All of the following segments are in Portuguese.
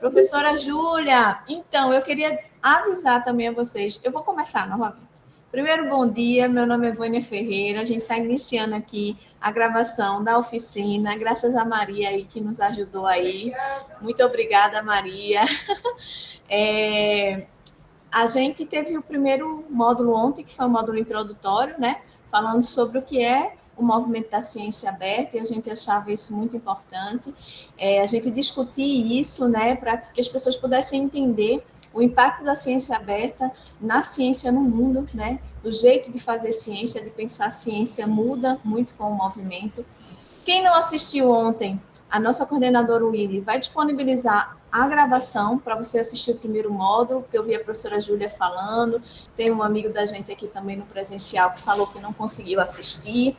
Professora Júlia, então, eu queria avisar também a vocês, eu vou começar novamente. Primeiro, bom dia, meu nome é Vânia Ferreira, a gente está iniciando aqui a gravação da oficina, graças a Maria aí que nos ajudou aí. Muito obrigada, Maria. A gente teve o primeiro módulo ontem, que foi o módulo introdutório, né? Falando sobre o que é o movimento da ciência aberta, e a gente achava isso muito importante. A gente discutir isso, né, para que as pessoas pudessem entender o impacto da ciência aberta na ciência no mundo, né? O jeito de fazer ciência, de pensar ciência muda muito com o movimento. Quem não assistiu ontem, a nossa coordenadora Willy vai disponibilizar a gravação para você assistir o primeiro módulo, porque eu vi a professora Júlia falando, tem um amigo da gente aqui também no presencial que falou que não conseguiu assistir,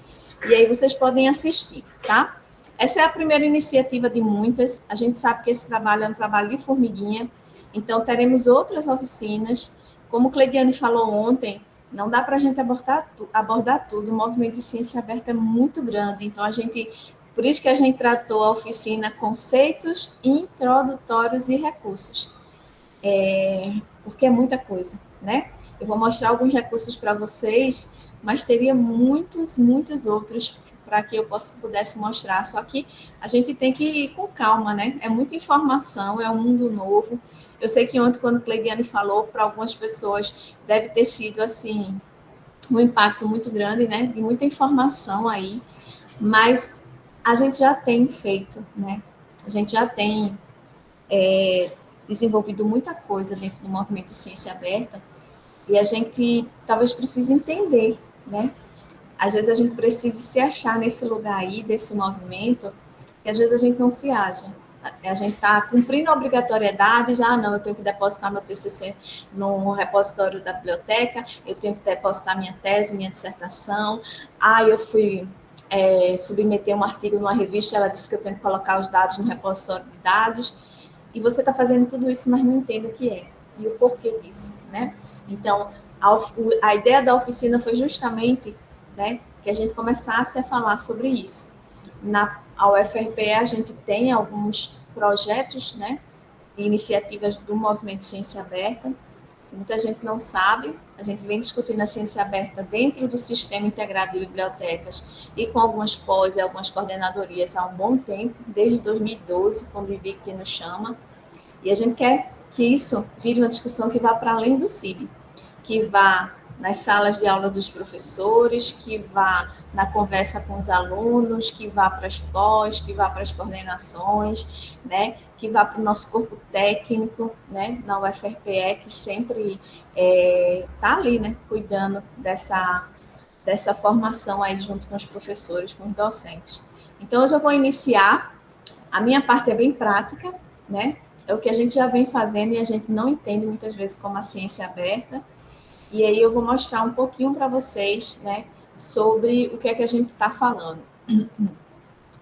e aí vocês podem assistir, tá? Essa é a primeira iniciativa de muitas, a gente sabe que esse trabalho é um trabalho de formiguinha, então teremos outras oficinas, como o Cleidiane falou ontem, não dá para a gente abordar tudo, o movimento de ciência aberta é muito grande, então por isso que a gente tratou a oficina conceitos introdutórios e recursos, porque é muita coisa, né? Eu vou mostrar alguns recursos para vocês, mas teria muitos, muitos outros para que eu pudesse mostrar, só que a gente tem que ir com calma, né? É muita informação, é um mundo novo. Eu sei que ontem, quando o Cleidiane falou, para algumas pessoas deve ter sido, assim, um impacto muito grande, né? De muita informação aí, mas a gente já tem feito, né? A gente já tem desenvolvido muita coisa dentro do movimento de ciência aberta e a gente talvez precise entender, né? Às vezes a gente precisa se achar nesse lugar aí, desse movimento, e às vezes a gente não se acha. A gente está cumprindo a obrigatoriedade, já não, eu tenho que depositar meu TCC no repositório da biblioteca, eu tenho que depositar minha tese, minha dissertação, eu fui submeter um artigo numa revista, ela disse que eu tenho que colocar os dados no repositório de dados, e você está fazendo tudo isso, mas não entende o que é, e o porquê disso, né? Então, a ideia da oficina foi justamente, né, que a gente começasse a falar sobre isso. Na UFRPE, a gente tem alguns projetos, né, de iniciativas do Movimento de Ciência Aberta. Muita gente não sabe, a gente vem discutindo a ciência aberta dentro do Sistema Integrado de Bibliotecas e com algumas pós e algumas coordenadorias há um bom tempo, desde 2012, quando o IBICT nos chama, e a gente quer que isso vire uma discussão que vá para além do CIB, que vá nas salas de aula dos professores, que vá na conversa com os alunos, que vá para as pós, que vá para as coordenações, né, que vá para o nosso corpo técnico, né, na UFRPE, que sempre está ali, né, cuidando dessa formação aí junto com os professores, com os docentes. Então, hoje eu vou iniciar, a minha parte é bem prática, né, é o que a gente já vem fazendo e a gente não entende muitas vezes como a ciência aberta. E aí eu vou mostrar um pouquinho para vocês, né, sobre o que é que a gente está falando.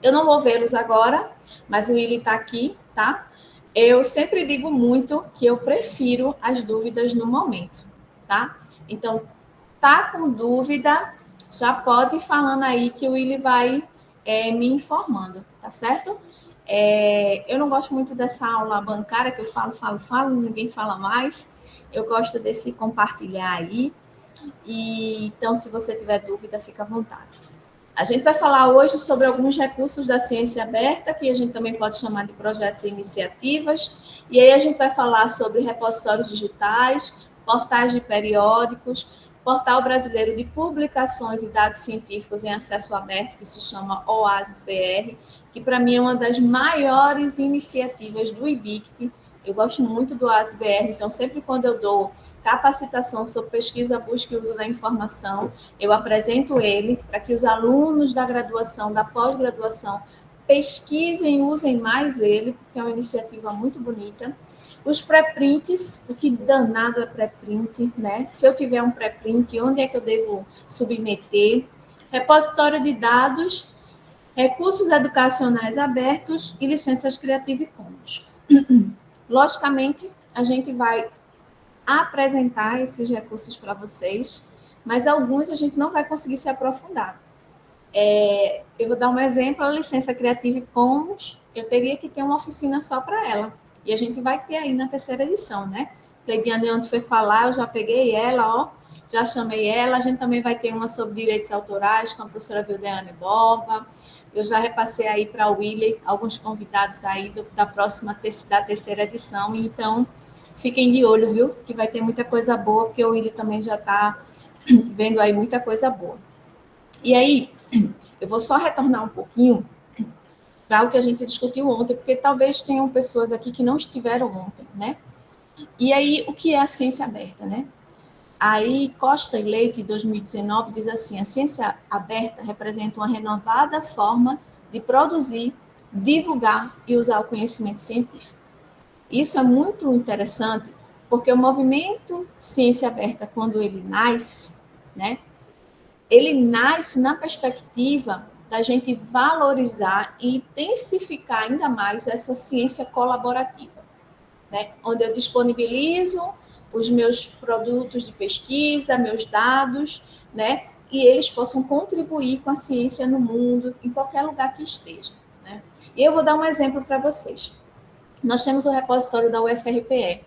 Eu não vou vê-los agora, mas o Willy está aqui, tá? Eu sempre digo muito que eu prefiro as dúvidas no momento, tá? Então, tá com dúvida, já pode ir falando aí que o Willy vai me informando, tá certo? Eu não gosto muito dessa aula bancária que eu falo, ninguém fala mais. Eu gosto desse compartilhar aí. Então, se você tiver dúvida, fica à vontade. A gente vai falar hoje sobre alguns recursos da ciência aberta, que a gente também pode chamar de projetos e iniciativas. E aí a gente vai falar sobre repositórios digitais, portais de periódicos, Portal Brasileiro de Publicações e Dados Científicos em Acesso Aberto, que se chama OASIS-BR, que para mim é uma das maiores iniciativas do IBICT. Eu gosto muito do OASIS-BR, então sempre quando eu dou capacitação sobre pesquisa, busca e uso da informação, eu apresento ele para que os alunos da graduação, da pós-graduação, pesquisem e usem mais ele, porque é uma iniciativa muito bonita. Os pré-prints, o que danado é pré-print, né? Se eu tiver um pré-print, onde é que eu devo submeter? Repositório de dados, recursos educacionais abertos e licenças Creative Commons. Logicamente, a gente vai apresentar esses recursos para vocês, mas alguns a gente não vai conseguir se aprofundar. Eu vou dar um exemplo, a licença Creative Commons, eu teria que ter uma oficina só para ela, E a gente vai ter aí na terceira edição, né? Cleidiane, onde foi falar, eu já peguei ela, ó, já chamei ela. A gente também vai ter uma sobre direitos autorais com a professora Vildeane Borba. Eu já repassei aí para o Willy alguns convidados aí da próxima, da terceira edição. Então, fiquem de olho, viu? Que vai ter muita coisa boa, porque o Willy também já está vendo aí muita coisa boa. E aí, eu vou só retornar um pouquinho para o que a gente discutiu ontem, porque talvez tenham pessoas aqui que não estiveram ontem, né? E aí, o que é a ciência aberta, né? Aí, Costa e Leite, em 2019, diz assim: a ciência aberta representa uma renovada forma de produzir, divulgar e usar o conhecimento científico. Isso é muito interessante, porque o movimento ciência aberta, quando ele nasce, né, ele nasce na perspectiva da gente valorizar e intensificar ainda mais essa ciência colaborativa, né, onde eu disponibilizo os meus produtos de pesquisa, meus dados, né, e eles possam contribuir com a ciência no mundo, em qualquer lugar que esteja, né. E eu vou dar um exemplo para vocês. Nós temos o repositório da UFRPE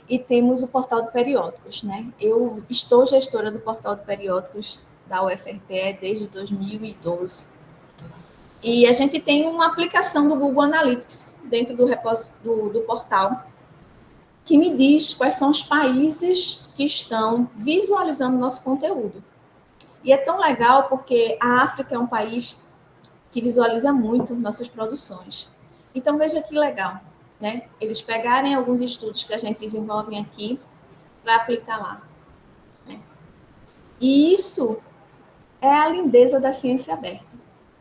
e temos o portal de periódicos, né? Eu estou gestora do portal de periódicos da UFRPE desde 2012. E a gente tem uma aplicação do Google Analytics dentro do portal que me diz quais são os países que estão visualizando nosso conteúdo. E é tão legal porque a África é um país que visualiza muito nossas produções. Então, veja que legal, né? Eles pegarem alguns estudos que a gente desenvolve aqui para aplicar lá, né? E isso é a lindeza da ciência aberta,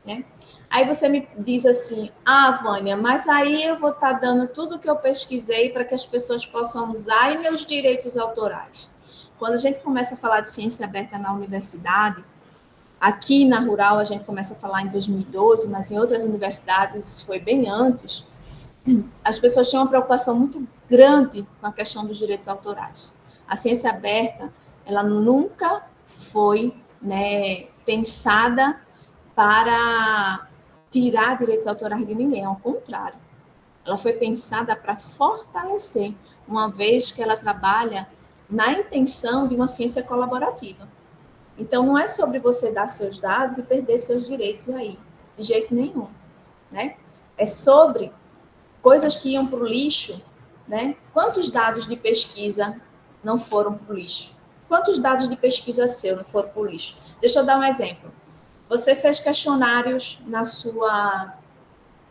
né? Aí você me diz assim: ah, Vânia, mas aí eu vou estar dando tudo que eu pesquisei para que as pessoas possam usar e meus direitos autorais. Quando a gente começa a falar de ciência aberta na universidade, aqui na Rural a gente começa a falar em 2012, mas em outras universidades isso foi bem antes, as pessoas tinham uma preocupação muito grande com a questão dos direitos autorais. A ciência aberta, ela nunca foi, né, pensada para tirar direitos autorais de ninguém, ao contrário. Ela foi pensada para fortalecer, uma vez que ela trabalha na intenção de uma ciência colaborativa. Então, não é sobre você dar seus dados e perder seus direitos aí, de jeito nenhum, né? É sobre coisas que iam para o lixo, né? Quantos dados de pesquisa não foram para o lixo? Quantos dados de pesquisa seu não foram para o lixo? Deixa eu dar um exemplo. Você fez questionários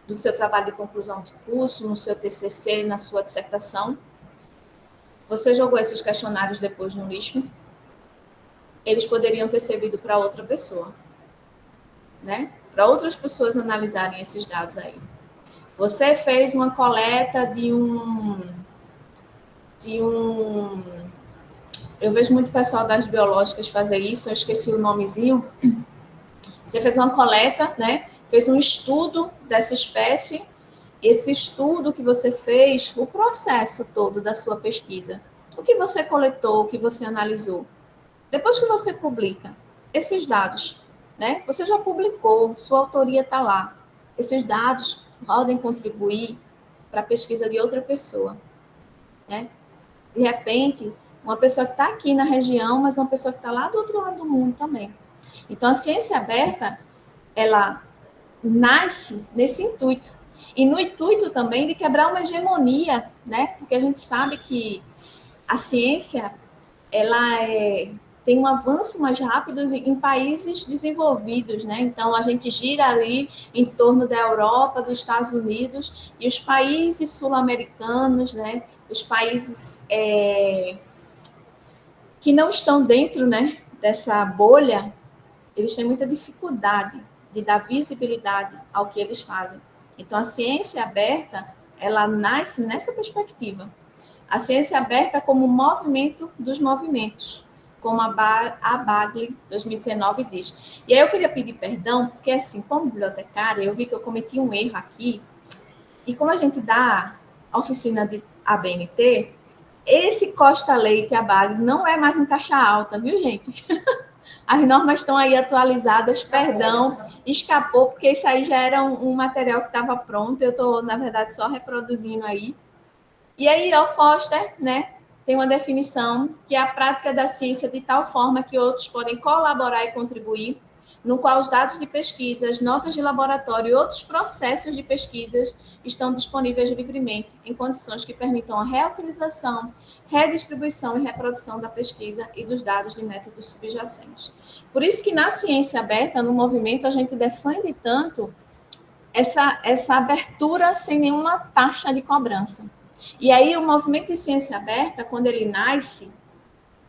do seu trabalho de conclusão de curso, no seu TCC, na sua dissertação. Você jogou esses questionários depois no lixo? Eles poderiam ter servido para outra pessoa, né? Para outras pessoas analisarem esses dados aí. Você fez uma coleta eu vejo muito pessoal das biológicas fazer isso, eu esqueci o nomezinho. Você fez uma coleta, né? Fez um estudo dessa espécie. Esse estudo que você fez, o processo todo da sua pesquisa, o que você coletou, o que você analisou. Depois que você publica esses dados, né? Você já publicou, sua autoria está lá. Esses dados podem contribuir para a pesquisa de outra pessoa, né? De repente, uma pessoa que está aqui na região, mas uma pessoa que está lá do outro lado do mundo também. Então, a ciência aberta, ela nasce nesse intuito. E no intuito também de quebrar uma hegemonia, né? Porque a gente sabe que a ciência, ela tem um avanço mais rápido em países desenvolvidos, né? Então, a gente gira ali em torno da Europa, dos Estados Unidos, e os países sul-americanos, né? Os países que não estão dentro, né, dessa bolha, eles têm muita dificuldade de dar visibilidade ao que eles fazem. Então, a ciência aberta, ela nasce nessa perspectiva. A ciência aberta como movimento dos movimentos, como a Bagley 2019 diz. E aí eu queria pedir perdão, porque assim, como bibliotecária, eu vi que eu cometi um erro aqui, e como a gente dá a oficina de ABNT, esse Costa Leite, a Bagley, não é mais em caixa alta, viu, gente? As normas estão aí atualizadas, perdão, porque isso aí já era um material que estava pronto, eu estou, na verdade, só reproduzindo aí. E aí, o Foster, né, tem uma definição que é a prática da ciência de tal forma que outros podem colaborar e contribuir, no qual os dados de pesquisa, as notas de laboratório e outros processos de pesquisas estão disponíveis livremente, em condições que permitam a reutilização, redistribuição e reprodução da pesquisa e dos dados de métodos subjacentes. Por isso que na ciência aberta, no movimento, a gente defende tanto essa abertura sem nenhuma taxa de cobrança. E aí, o movimento de ciência aberta, quando ele nasce,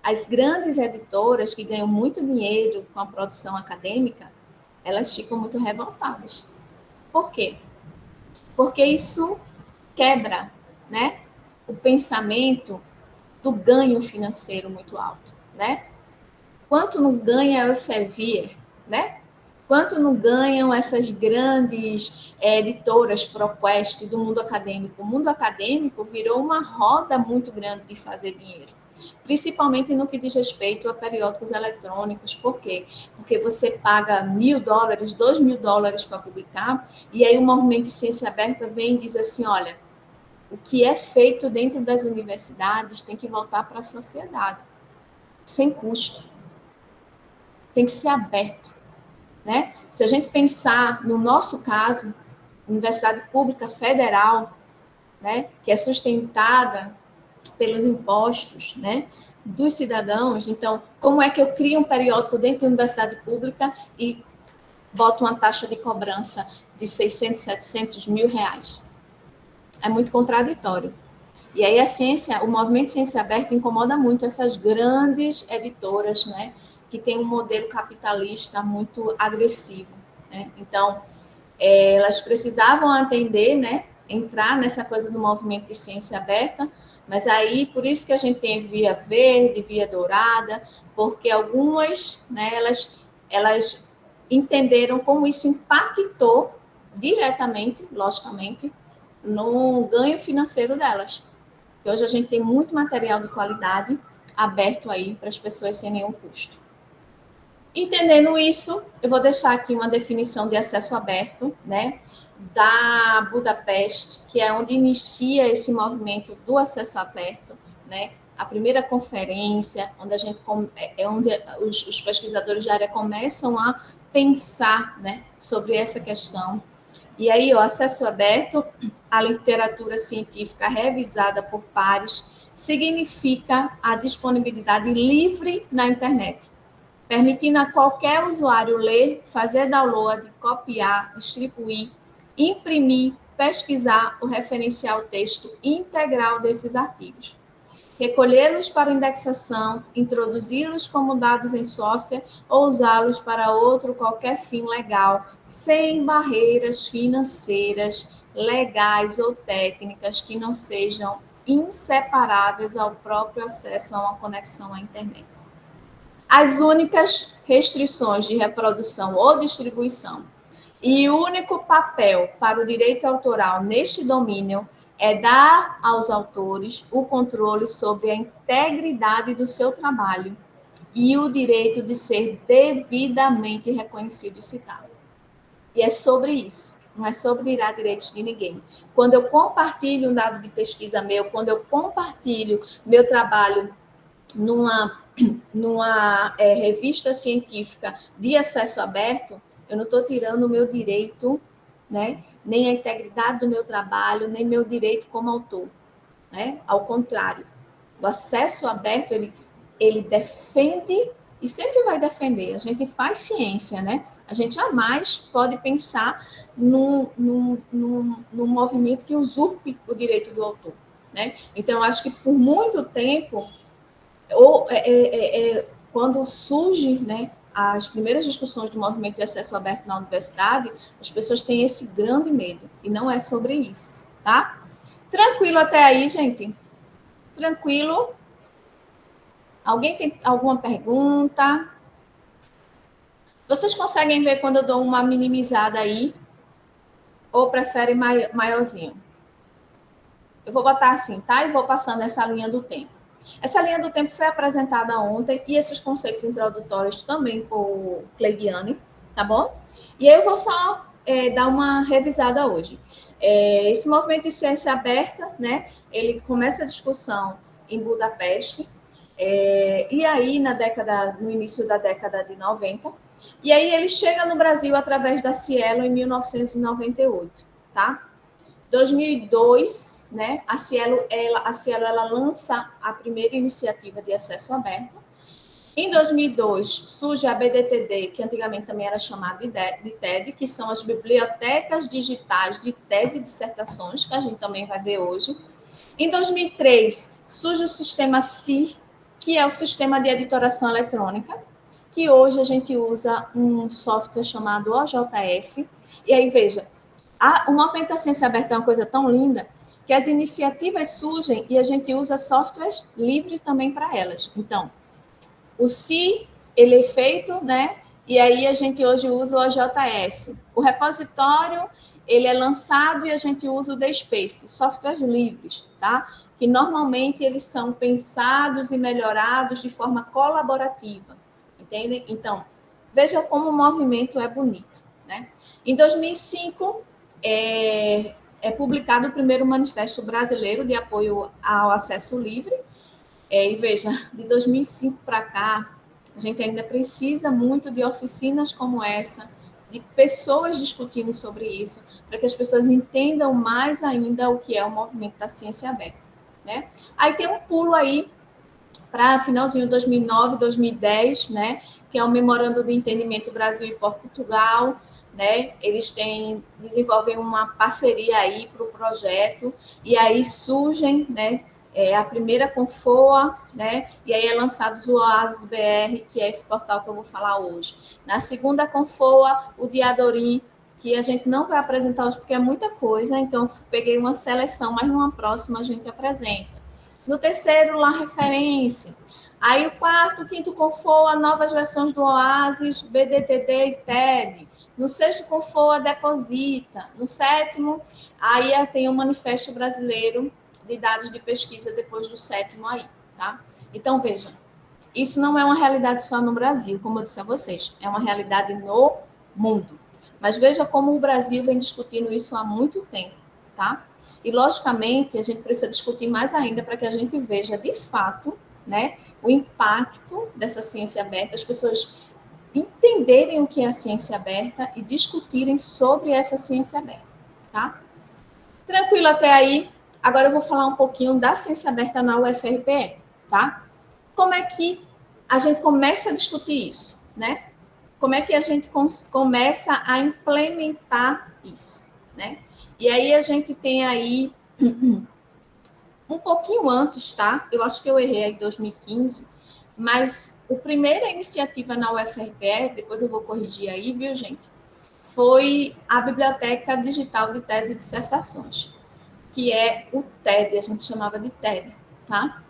as grandes editoras que ganham muito dinheiro com a produção acadêmica, elas ficam muito revoltadas. Por quê? Porque isso quebra, né, o pensamento do ganho financeiro muito alto, né? Quanto não ganha o Elsevier, né? Quanto não ganham essas grandes editoras ProQuest do mundo acadêmico? O mundo acadêmico virou uma roda muito grande de fazer dinheiro, principalmente no que diz respeito a periódicos eletrônicos. Por quê? Porque você paga $1.000, $2.000 para publicar, e aí o movimento de ciência aberta vem e diz assim, olha, o que é feito dentro das universidades tem que voltar para a sociedade, sem custo, tem que ser aberto. Né? Se a gente pensar no nosso caso, Universidade Pública Federal, né, que é sustentada pelos impostos, né, dos cidadãos, então, como é que eu crio um periódico dentro da universidade pública e boto uma taxa de cobrança de 600, 700, R$1.000? É muito contraditório. E aí a ciência, o movimento de ciência aberta incomoda muito essas grandes editoras, né, que tem um modelo capitalista muito agressivo, né? Então, elas precisavam atender, né, entrar nessa coisa do movimento de ciência aberta, mas aí por isso que a gente tem via verde, via dourada, porque algumas, né, elas entenderam como isso impactou diretamente, logicamente, no ganho financeiro delas. E hoje a gente tem muito material de qualidade aberto aí para as pessoas sem nenhum custo. Entendendo isso, eu vou deixar aqui uma definição de acesso aberto, né, da Budapeste, que é onde inicia esse movimento do acesso aberto, né, a primeira conferência, onde a gente é onde os pesquisadores de área começam a pensar, né, sobre essa questão. E aí, o acesso aberto à literatura científica revisada por pares significa a disponibilidade livre na internet, permitindo a qualquer usuário ler, fazer download, copiar, distribuir, imprimir, pesquisar o referencial texto integral desses artigos, recolhê-los para indexação, introduzi-los como dados em software ou usá-los para outro qualquer fim legal, sem barreiras financeiras, legais ou técnicas que não sejam inseparáveis ao próprio acesso a uma conexão à internet. As únicas restrições de reprodução ou distribuição e o único papel para o direito autoral neste domínio é dar aos autores o controle sobre a integridade do seu trabalho e o direito de ser devidamente reconhecido e citado. E é sobre isso, não é sobre tirar direitos de ninguém. Quando eu compartilho um dado de pesquisa meu, quando eu compartilho meu trabalho numa revista científica de acesso aberto, eu não estou tirando o meu direito, né? Nem a integridade do meu trabalho, nem meu direito como autor, né? Ao contrário, o acesso aberto, ele defende e sempre vai defender. A gente faz ciência, né? A gente jamais pode pensar num movimento que usurpe o direito do autor, né? Então, eu acho que por muito tempo, quando surge, né, as primeiras discussões do movimento de acesso aberto na universidade, as pessoas têm esse grande medo, e não é sobre isso, tá? Tranquilo até aí, gente? Tranquilo? Alguém tem alguma pergunta? Vocês conseguem ver quando eu dou uma minimizada aí? Ou preferem maiorzinho? Eu vou botar assim, tá? E vou passando essa linha do tempo. Essa linha do tempo foi apresentada ontem e esses conceitos introdutórios também por Cleidiane, tá bom? E aí eu vou só dar uma revisada hoje. Esse movimento de ciência aberta, né, ele começa a discussão em Budapeste, e aí no início da década de 90, e aí ele chega no Brasil através da Cielo em 1998, tá? 2002, né, a Cielo ela lança a primeira iniciativa de acesso aberto. Em 2002, surge a BDTD, que antigamente também era chamada de TED, que são as bibliotecas digitais de tese e dissertações, que a gente também vai ver hoje. Em 2003, surge o sistema CIR, que é o sistema de editoração eletrônica, que hoje a gente usa um software chamado OJS. E aí, veja, o movimento da ciência aberta é uma coisa tão linda que as iniciativas surgem e a gente usa softwares livres também para elas. Então, o CI, ele é feito, né? E aí a gente hoje usa o OJS. O repositório, ele é lançado e a gente usa o DSpace, softwares livres, tá? Que normalmente eles são pensados e melhorados de forma colaborativa, entendem? Então, veja como o movimento é bonito, né? Em 2005, é publicado o primeiro Manifesto Brasileiro de Apoio ao Acesso Livre. E veja, de 2005 para cá, a gente ainda precisa muito de oficinas como essa, de pessoas discutindo sobre isso, para que as pessoas entendam mais ainda o que é o movimento da ciência aberta, né? Aí tem um pulo aí para finalzinho de 2009, 2010, né? Que é o Memorando de Entendimento Brasil e Portugal, né? Eles desenvolvem uma parceria aí para o projeto, e aí surgem, né? A primeira Confoa, né? E aí é lançado o Oasis BR, que é esse portal que eu vou falar hoje. Na segunda Confoa, o Diadorim, que a gente não vai apresentar hoje porque é muita coisa, então peguei uma seleção, mas numa próxima a gente apresenta. No terceiro, lá, referência. Aí o quarto, quinto Confoa, novas versões do Oasis, BDTD e TED. No sexto Confoa, Deposita. No sétimo, aí tem o Manifesto Brasileiro de Dados de Pesquisa, depois do sétimo aí, tá? Então, vejam, isso não é uma realidade só no Brasil, como eu disse a vocês, é uma realidade no mundo. Mas veja como o Brasil vem discutindo isso há muito tempo, tá? E, logicamente, a gente precisa discutir mais ainda para que a gente veja, de fato, né, o impacto dessa ciência aberta, as pessoas entenderem o que é a ciência aberta e discutirem sobre essa ciência aberta, tá? Tranquilo até aí? Agora eu vou falar um pouquinho da ciência aberta na UFRPE, tá? Como é que a gente começa a discutir isso, né? Como é que a gente começa a implementar isso, né? E aí a gente tem aí um pouquinho antes, tá? Eu acho que eu errei aí em 2015, mas a primeira iniciativa na UFRPE, depois eu vou corrigir aí, viu, gente? Foi a Biblioteca Digital de Tese e Dissertações, que é o TED, a gente chamava de TED, tá?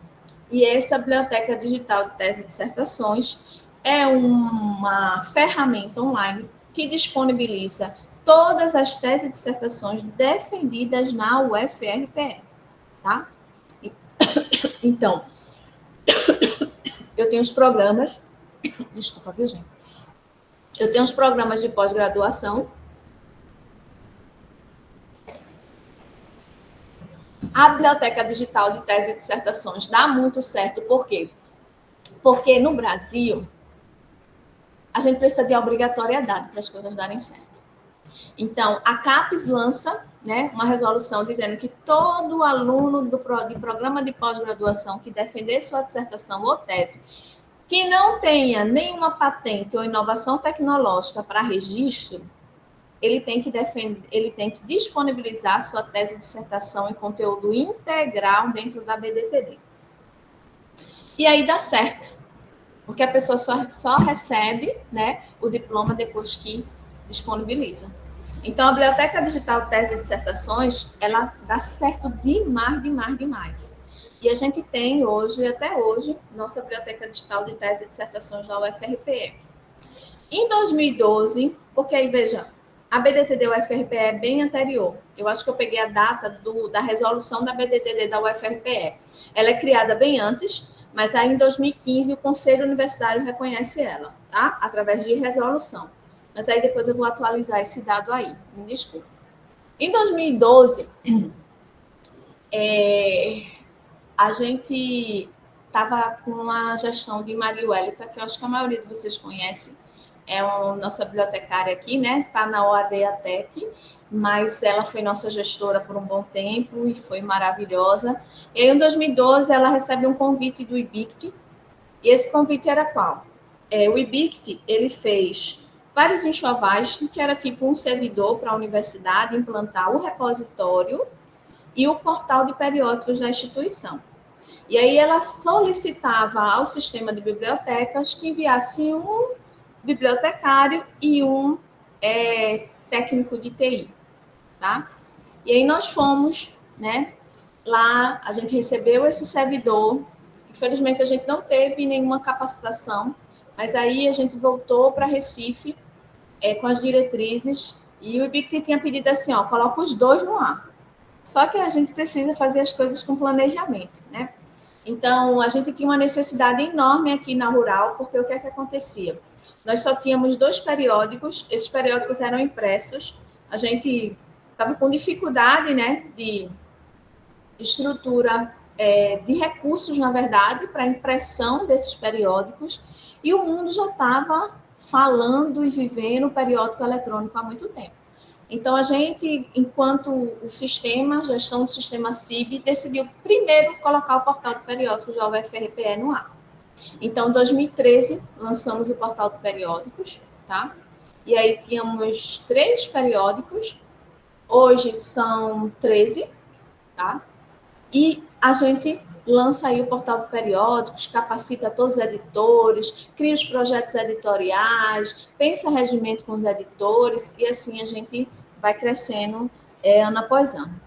E essa Biblioteca Digital de Tese e Dissertações é uma ferramenta online que disponibiliza todas as teses e dissertações defendidas na UFRPE, tá? Então, eu tenho os programas, desculpa, viu, gente? Eu tenho os programas de pós-graduação. A Biblioteca Digital de Tese e Dissertações dá muito certo, por quê? Porque no Brasil, a gente precisa de obrigatoriedade para as coisas darem certo. Então, a CAPES lança, né, uma resolução dizendo que todo aluno de programa de pós-graduação que defender sua dissertação ou tese, que não tenha nenhuma patente ou inovação tecnológica para registro, ele tem que disponibilizar sua tese de dissertação em conteúdo integral dentro da BDTD. E aí dá certo, porque a pessoa só recebe, né, o diploma depois que disponibiliza. Então, a Biblioteca Digital Tese e Dissertações, ela dá certo demais, demais, demais. E a gente tem hoje, até hoje, nossa Biblioteca Digital de Tese e Dissertações da UFRPE. Em 2012, porque aí, veja, a BDTD UFRPE é bem anterior. Eu acho que eu peguei a data da resolução da BDTD da UFRPE. Ela é criada bem antes, mas aí em 2015 o Conselho Universitário reconhece ela, tá? Através de resolução. Mas aí depois eu vou atualizar esse dado aí, me desculpe. Em 2012, a gente estava com a gestão de Maria Wellington, que eu acho que a maioria de vocês conhece, é a nossa bibliotecária aqui, né? Está na OAD ATEC, mas ela foi nossa gestora por um bom tempo e foi maravilhosa. E aí, em 2012, ela recebe um convite do IBICT, e esse convite era qual? O IBICT, ele fez vários enxovais, que era tipo um servidor para a universidade implantar o repositório e o portal de periódicos da instituição. E aí ela solicitava ao sistema de bibliotecas que enviasse um bibliotecário e um técnico de TI, tá? E aí nós fomos, né? Lá a gente recebeu esse servidor. Infelizmente a gente não teve nenhuma capacitação, mas aí a gente voltou para Recife com as diretrizes e o IBICT tinha pedido assim, ó, coloca os dois no ar. Só que a gente precisa fazer as coisas com planejamento, né? Então, a gente tinha uma necessidade enorme aqui na Rural, porque o que é que acontecia? Nós só tínhamos 2 periódicos, esses periódicos eram impressos, a gente estava com dificuldade, né, de estrutura, de recursos, na verdade, para a impressão desses periódicos, e o mundo já estava falando e vivendo o periódico eletrônico há muito tempo. Então, a gente, enquanto o sistema, gestão do sistema CIB, decidiu primeiro colocar o portal de periódicos da UFRPE no ar. Então, em 2013, lançamos o portal de periódicos, tá? E aí tínhamos 3 periódicos, hoje são 13, tá? E a gente lança aí o portal de periódicos, capacita todos os editores, cria os projetos editoriais, pensa regimento com os editores, e assim a gente vai crescendo ano após ano.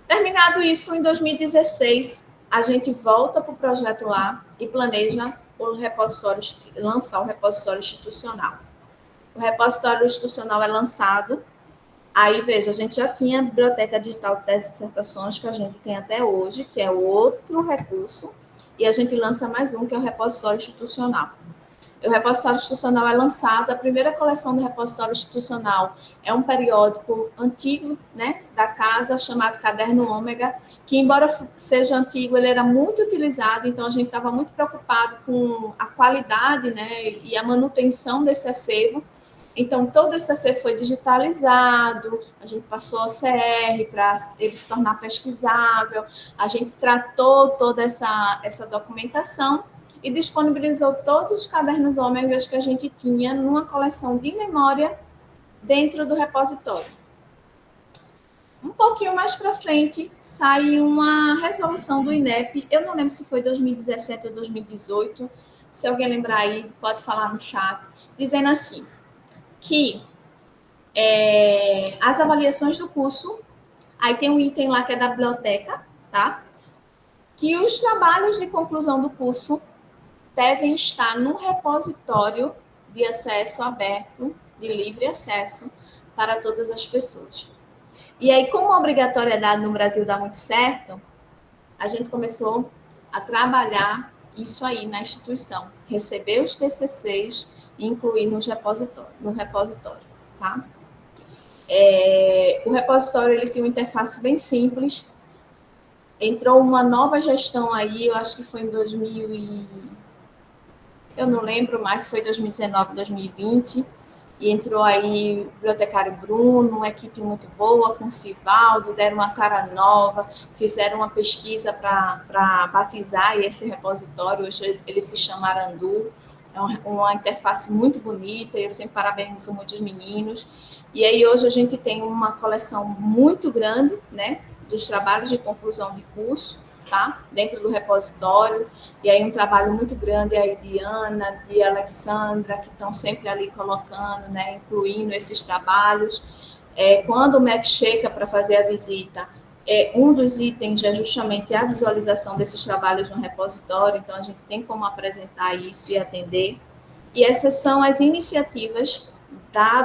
Terminado isso, em 2016, a gente volta para o projeto lá e planeja o repositório, lançar o repositório institucional. O repositório institucional é lançado. Aí, veja, a gente já tinha a Biblioteca Digital de Tese e Dissertações, que a gente tem até hoje, que é outro recurso, e a gente lança mais um, que é o repositório institucional. O repositório institucional é lançado, a primeira coleção do repositório institucional é um periódico antigo, né, da casa, chamado Caderno Ômega, que, embora seja antigo, ele era muito utilizado, então a gente estava muito preocupado com a qualidade, né, e a manutenção desse acervo. Então, todo esse acervo foi digitalizado, a gente passou ao CR para ele se tornar pesquisável, a gente tratou toda essa documentação e disponibilizou todos os cadernos ômegas que a gente tinha numa coleção de memória dentro do repositório. Um pouquinho mais para frente, sai uma resolução do INEP, eu não lembro se foi 2017 ou 2018, se alguém lembrar aí, pode falar no chat, dizendo assim, que as avaliações do curso, aí tem um item lá que é da biblioteca, tá? Que os trabalhos de conclusão do curso devem estar no repositório de acesso aberto, de livre acesso, para todas as pessoas. E aí, como a obrigatoriedade no Brasil dá muito certo, a gente começou a trabalhar isso aí na instituição, receber os TCCs e incluir no repositório, tá? O repositório ele tem uma interface bem simples. Entrou uma nova gestão aí, eu acho que foi em 2000 eu não lembro mais se foi 2019, 2020, e entrou aí o bibliotecário Bruno, uma equipe muito boa, com o Sivaldo, deram uma cara nova, fizeram uma pesquisa para batizar esse repositório, hoje ele se chama Arandu, é uma interface muito bonita, eu sempre parabenizo muito os meninos, e aí hoje a gente tem uma coleção muito grande, né, dos trabalhos de conclusão de curso, tá? Dentro do repositório, e aí um trabalho muito grande aí de Ana, de Alexandra, que estão sempre ali colocando, né, incluindo esses trabalhos. Quando o MEC chega para fazer a visita, um dos itens é justamente a visualização desses trabalhos no repositório, então a gente tem como apresentar isso e atender. E essas são as iniciativas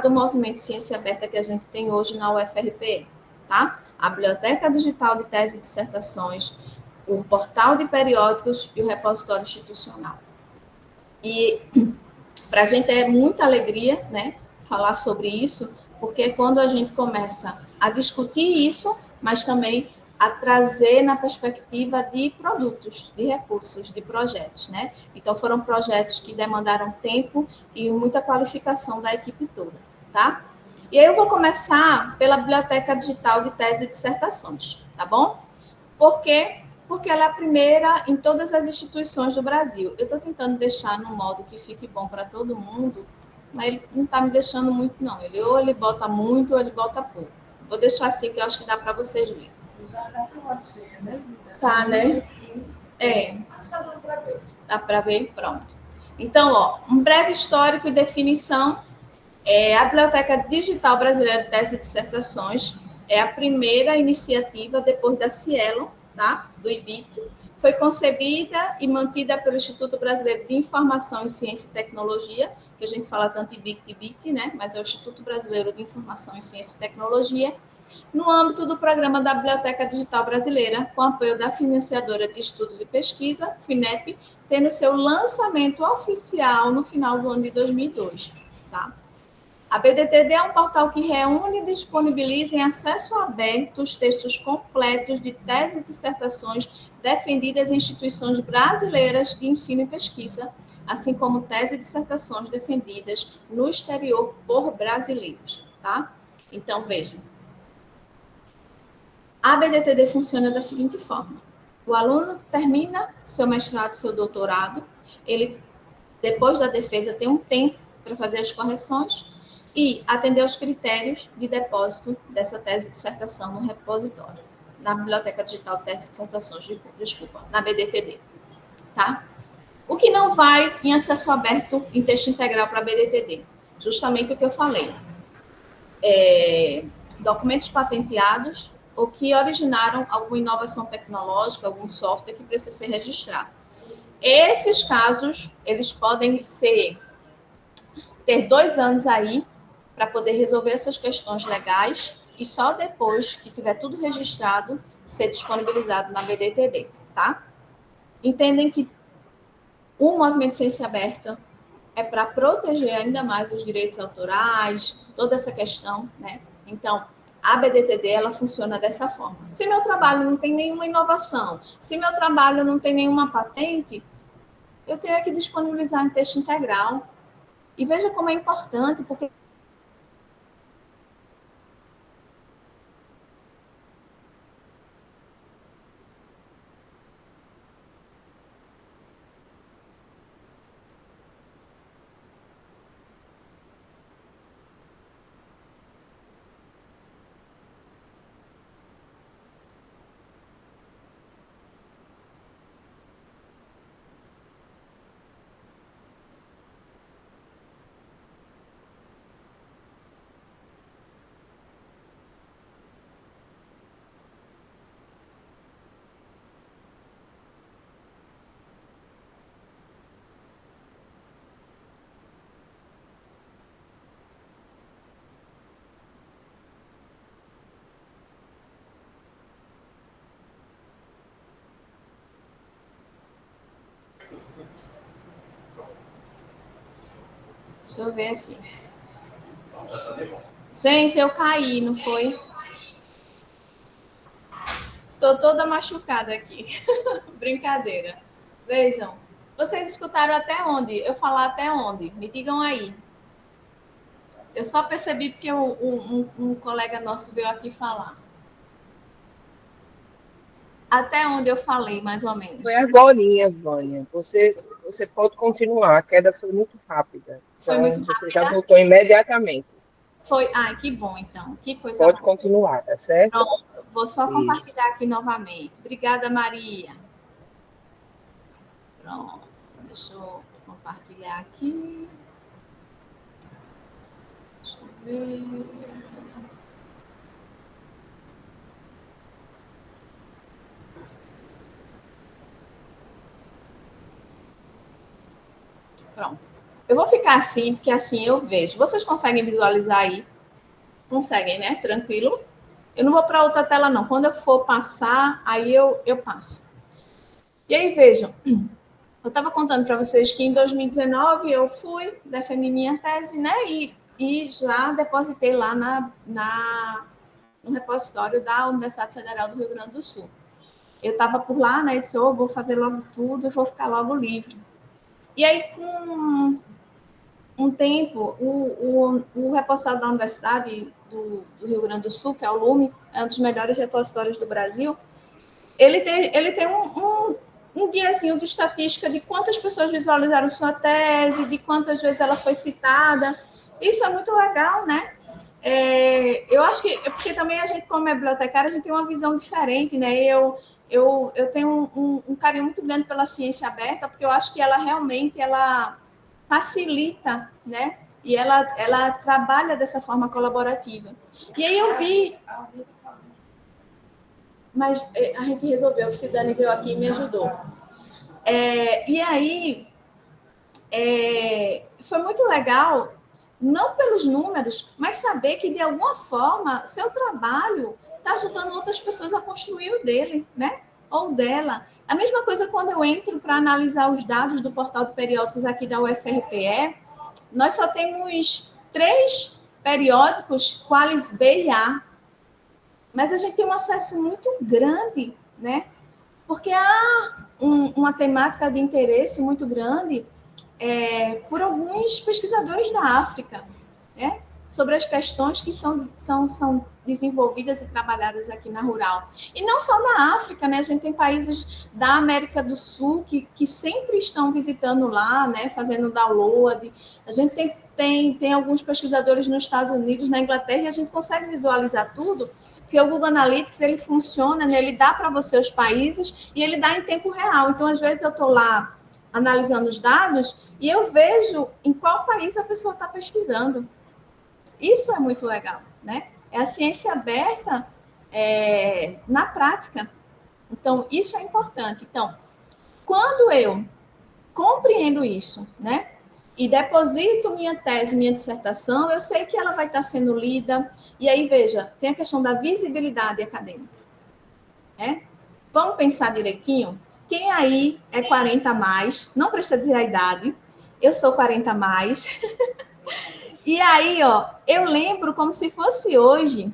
do Movimento Ciência Aberta que a gente tem hoje na UFRPE, tá? A Biblioteca Digital de Tese e Dissertações, o portal de periódicos e o repositório institucional. E para a gente é muita alegria, né, falar sobre isso, porque quando a gente começa a discutir isso, mas também a trazer na perspectiva de produtos, de recursos, de projetos, né? Então, foram projetos que demandaram tempo e muita qualificação da equipe toda, tá? E aí eu vou começar pela Biblioteca Digital de Tese e Dissertações, tá bom? Por quê? Porque ela é a primeira em todas as instituições do Brasil. Eu estou tentando deixar no modo que fique bom para todo mundo, mas ele não está me deixando muito, não. Ele ou ele bota muito ou ele bota pouco. Vou deixar assim, que eu acho que dá para vocês verem. Já dá para você, né? Tá, né? É. Acho que dá para ver. Dá para ver? Pronto. Então, ó, um breve histórico e definição. A Biblioteca Digital Brasileira de Tese e Dissertações é a primeira iniciativa depois da Cielo, tá? Do IBIC. Foi concebida e mantida pelo Instituto Brasileiro de Informação em Ciência e Tecnologia, que a gente fala tanto IBIC de IBIC, né? Mas é o Instituto Brasileiro de Informação em Ciência e Tecnologia, no âmbito do programa da Biblioteca Digital Brasileira, com apoio da financiadora de estudos e pesquisa, FINEP, tendo seu lançamento oficial no final do ano de 2002, tá? A BDTD é um portal que reúne e disponibiliza em acesso aberto os textos completos de teses e dissertações defendidas em instituições brasileiras de ensino e pesquisa, assim como teses e dissertações defendidas no exterior por brasileiros, tá? Então, vejam. A BDTD funciona da seguinte forma. O aluno termina seu mestrado, seu doutorado, ele, depois da defesa, tem um tempo para fazer as correções e atender aos critérios de depósito dessa tese de dissertação no repositório, na Biblioteca Digital Tese de Dissertações, na BDTD, tá? O que não vai em acesso aberto em texto integral para a BDTD? Justamente o que eu falei. Documentos patenteados ou que originaram alguma inovação tecnológica, algum software que precisa ser registrado. Esses casos, eles podem ter 2 anos aí para poder resolver essas questões legais e só depois que tiver tudo registrado, ser disponibilizado na BDTD, tá? Entendem que o movimento de ciência aberta é para proteger ainda mais os direitos autorais, toda essa questão, né? Então, a BDTD, ela funciona dessa forma. Se meu trabalho não tem nenhuma inovação, se meu trabalho não tem nenhuma patente, eu tenho que disponibilizar em texto integral. E veja como é importante, porque deixa eu ver aqui. Gente, eu caí, não foi? Tô toda machucada aqui. Brincadeira. Vejam, vocês escutaram até onde? Eu falar até onde? Me digam aí. Eu só percebi porque um colega nosso veio aqui falar. Até onde eu falei, mais ou menos? Foi agorinha, Vânia. Você pode continuar. A queda foi muito rápida. Foi muito Então, você já rápida? voltou imediatamente. Foi. Ai, que bom, então. Que coisa Pode boa. continuar, tá certo? Pronto. Vou só Isso. compartilhar aqui novamente. Obrigada, Maria. Pronto. Deixa eu compartilhar aqui. Deixa eu ver. Pronto. Eu vou ficar assim, porque assim eu vejo. Vocês conseguem visualizar aí? Conseguem, né? Tranquilo? Eu não vou para outra tela, não. Quando eu for passar, aí eu passo. E aí, vejam. Eu estava contando para vocês que em 2019 eu fui, defendi minha tese, né? E já depositei lá na no repositório da Universidade Federal do Rio Grande do Sul. Eu estava por lá, né, disse, vou fazer logo tudo e vou ficar logo livre. E aí, com um tempo, o repositório da Universidade do Rio Grande do Sul, que é o LUME, é um dos melhores repositórios do Brasil, ele tem um guiazinho de estatística de quantas pessoas visualizaram sua tese, de quantas vezes ela foi citada. Isso é muito legal, né? Eu acho que, porque também a gente, como é bibliotecária, a gente tem uma visão diferente, né? Eu tenho um carinho muito grande pela ciência aberta, porque eu acho que ela realmente facilita, né? E ela trabalha dessa forma colaborativa. E aí eu vi, mas a gente resolveu, o Cidane veio aqui e me ajudou. E aí foi muito legal, não pelos números, mas saber que, de alguma forma, seu trabalho está ajudando outras pessoas a construir o dele, né? Ou dela. A mesma coisa quando eu entro para analisar os dados do portal de periódicos aqui da UFRPE, nós só temos 3 periódicos qualis B e A, mas a gente tem um acesso muito grande, né? Porque há uma temática de interesse muito grande por alguns pesquisadores da África, né? Sobre as questões que são desenvolvidas e trabalhadas aqui na rural. E não só na África, né? A gente tem países da América do Sul que sempre estão visitando lá, né? Fazendo download. A gente tem alguns pesquisadores nos Estados Unidos, na Inglaterra, e a gente consegue visualizar tudo, porque o Google Analytics, ele funciona, né? Ele dá para você os países e ele dá em tempo real. Então, às vezes, eu estou lá analisando os dados e eu vejo em qual país a pessoa está pesquisando. Isso é muito legal, né? É a ciência aberta na prática. Então, isso é importante. Então, quando eu compreendo isso, né? E deposito minha tese, minha dissertação, eu sei que ela vai estar sendo lida. E aí, veja, tem a questão da visibilidade acadêmica, né? Vamos pensar direitinho? Quem aí é 40 a mais, não precisa dizer a idade, eu sou 40 a mais. E aí, ó, eu lembro como se fosse hoje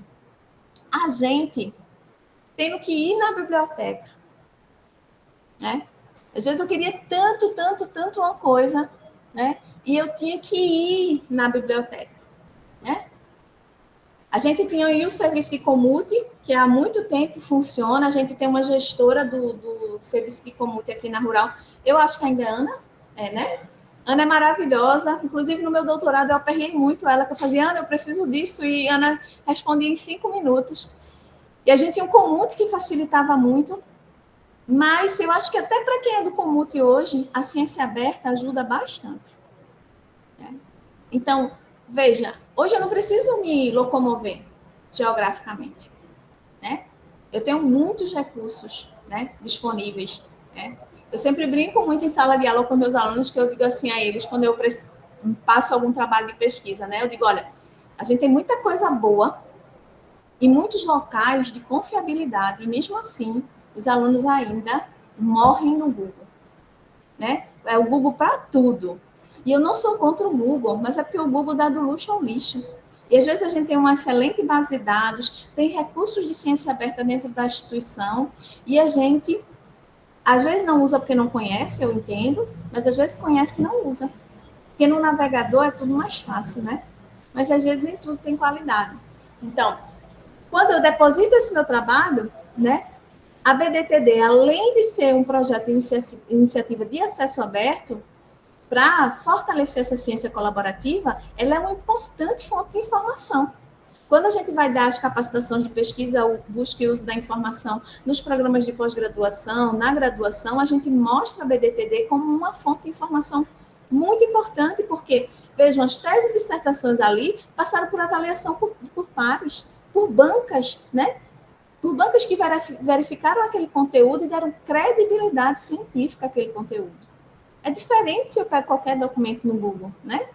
a gente tendo que ir na biblioteca, né? Às vezes eu queria tanto uma coisa, né? E eu tinha que ir na biblioteca, né? A gente tinha aí o serviço de comute, que há muito tempo funciona. A gente tem uma gestora do serviço de comute aqui na Rural. Eu acho que ainda é Ana, né? Ana é maravilhosa. Inclusive, no meu doutorado, eu aperrei muito ela, que eu fazia, Ana, eu preciso disso. E Ana respondia em 5 minutos. E a gente tinha um comute que facilitava muito. Mas eu acho que até para quem é do comute hoje, a ciência aberta ajuda bastante. Né? Então, veja, hoje eu não preciso me locomover geograficamente, né? Eu tenho muitos recursos, né, disponíveis, né? Eu sempre brinco muito em sala de aula com meus alunos, que eu digo assim a eles, quando eu passo algum trabalho de pesquisa, né? Eu digo, olha, a gente tem muita coisa boa e muitos locais de confiabilidade, e mesmo assim, os alunos ainda morrem no Google, né? É o Google para tudo. E eu não sou contra o Google, mas é porque o Google dá do luxo ao lixo. E às vezes a gente tem uma excelente base de dados, tem recursos de ciência aberta dentro da instituição, e a gente, às vezes, não usa porque não conhece, eu entendo, mas às vezes conhece e não usa. Porque no navegador é tudo mais fácil, né? Mas às vezes nem tudo tem qualidade. Então, quando eu deposito esse meu trabalho, né, a BDTD, além de ser um projeto de iniciativa de acesso aberto, para fortalecer essa ciência colaborativa, ela é uma importante fonte de informação. Quando a gente vai dar as capacitações de pesquisa, o busca e uso da informação nos programas de pós-graduação, na graduação, a gente mostra a BDTD como uma fonte de informação muito importante, porque, vejam, as teses e dissertações ali passaram por avaliação por pares, por bancas, né? Por bancas que verificaram aquele conteúdo e deram credibilidade científica àquele conteúdo. É diferente se eu pego qualquer documento no Google, né?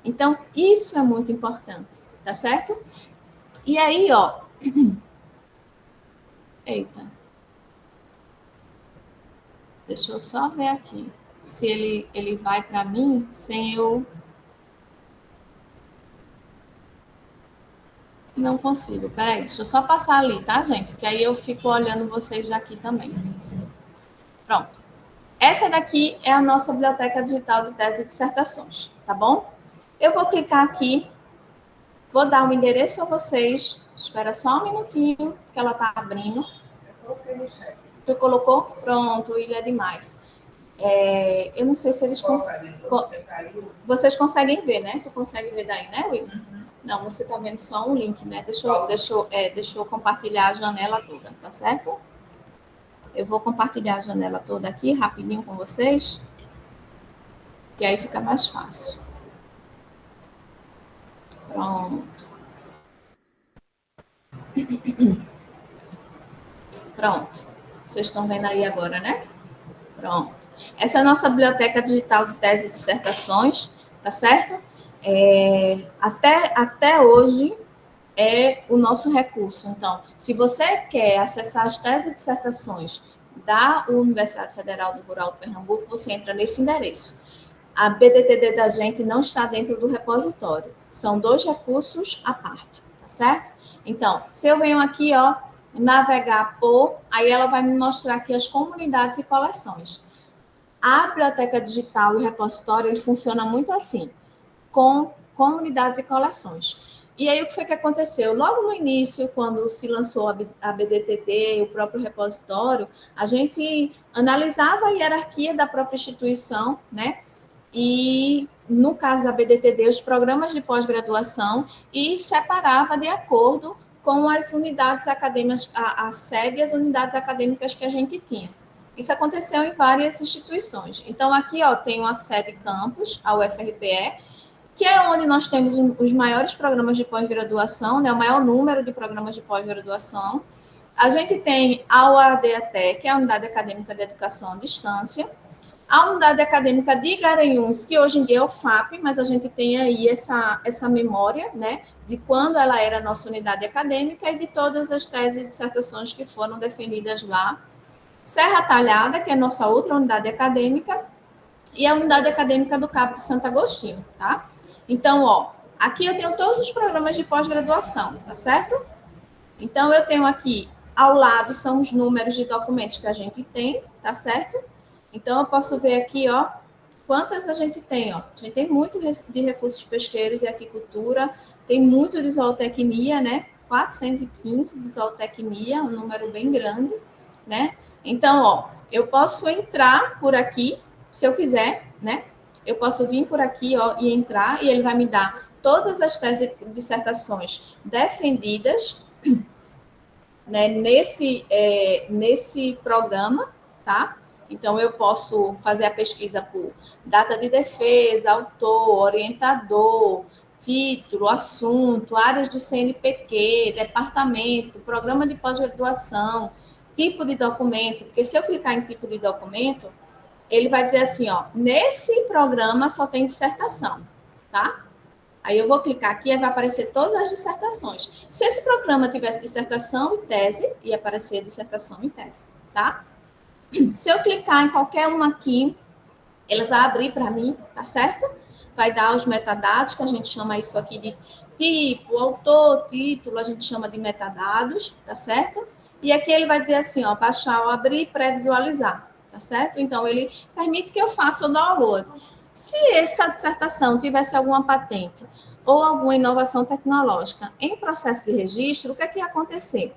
Então, isso é muito importante, tá certo? E aí, ó. Eita. Deixa eu só ver aqui. Se ele vai para mim sem eu. Não consigo. Peraí, deixa eu só passar ali, tá, gente? Que aí eu fico olhando vocês daqui também. Pronto. Essa daqui é a nossa biblioteca digital de tese e dissertações, tá bom? Eu vou clicar aqui, vou dar um endereço a vocês. Espera só um minutinho, que ela tá abrindo. Eu coloquei no chat. Tu colocou? Pronto, Ilha é demais. Eu não sei se eles vocês conseguem ver, né? Tu consegue ver daí, né, Will? Não, você tá vendo só um link, né? Deixa eu compartilhar a janela toda, tá certo? Eu vou compartilhar a janela toda aqui, rapidinho com vocês, que aí fica mais fácil. Pronto. Pronto. Vocês estão vendo aí agora, né? Pronto. Essa é a nossa biblioteca digital de tese e dissertações, tá certo? Até hoje é o nosso recurso. Então, se você quer acessar as teses e dissertações da Universidade Federal do Rural de Pernambuco, você entra nesse endereço. A BDTD da gente não está dentro do repositório. São 2 recursos à parte, tá certo? Então, se eu venho aqui, ó, navegar por, aí ela vai me mostrar aqui as comunidades e coleções. A biblioteca digital e o repositório, ele funciona muito assim, com comunidades e coleções. E aí, o que foi que aconteceu? Logo no início, quando se lançou a BDTD, o próprio repositório, a gente analisava a hierarquia da própria instituição, né? E, no caso da BDTD, os programas de pós-graduação, e separava de acordo com as unidades acadêmicas, a sede e as unidades acadêmicas que a gente tinha. Isso aconteceu em várias instituições. Então, aqui, ó, tem uma sede campus, a UFRPE, que é onde nós temos os maiores programas de pós-graduação, né, o maior número de programas de pós-graduação. A gente tem a UADATE, que é a Unidade Acadêmica de Educação à Distância, a Unidade Acadêmica de Garanhuns, que hoje em dia é o FAP, mas a gente tem aí essa memória, né, de quando ela era a nossa unidade acadêmica e de todas as teses e dissertações que foram defendidas lá. Serra Talhada, que é a nossa outra unidade acadêmica, e a Unidade Acadêmica do Cabo de Santo Agostinho, tá? Então, ó, aqui eu tenho todos os programas de pós-graduação, tá certo? Então, eu tenho aqui, ao lado, são os números de documentos que a gente tem, tá certo? Então, eu posso ver aqui, ó, quantas a gente tem, ó. A gente tem muito de recursos pesqueiros e aquicultura, tem muito de zootecnia, né? 415 de zootecnia, um número bem grande, né? Então, ó, eu posso entrar por aqui, se eu quiser, né? Eu posso vir por aqui, ó, e entrar, e ele vai me dar todas as teses e dissertações defendidas, né, nesse programa, tá? Então, eu posso fazer a pesquisa por data de defesa, autor, orientador, título, assunto, áreas do CNPq, departamento, programa de pós-graduação, tipo de documento, porque se eu clicar em tipo de documento, ele vai dizer assim, ó, nesse programa só tem dissertação, tá? Aí eu vou clicar aqui e vai aparecer todas as dissertações. Se esse programa tivesse dissertação e tese, ia aparecer dissertação e tese, tá? Se eu clicar em qualquer uma aqui, ele vai abrir para mim, tá certo? Vai dar os metadados, que a gente chama isso aqui de tipo, autor, título, a gente chama de metadados, tá certo? E aqui ele vai dizer assim, ó, baixar ou abrir, pré-visualizar, tá certo? Então, ele permite que eu faça o download. Se essa dissertação tivesse alguma patente ou alguma inovação tecnológica em processo de registro, o que é que ia acontecer?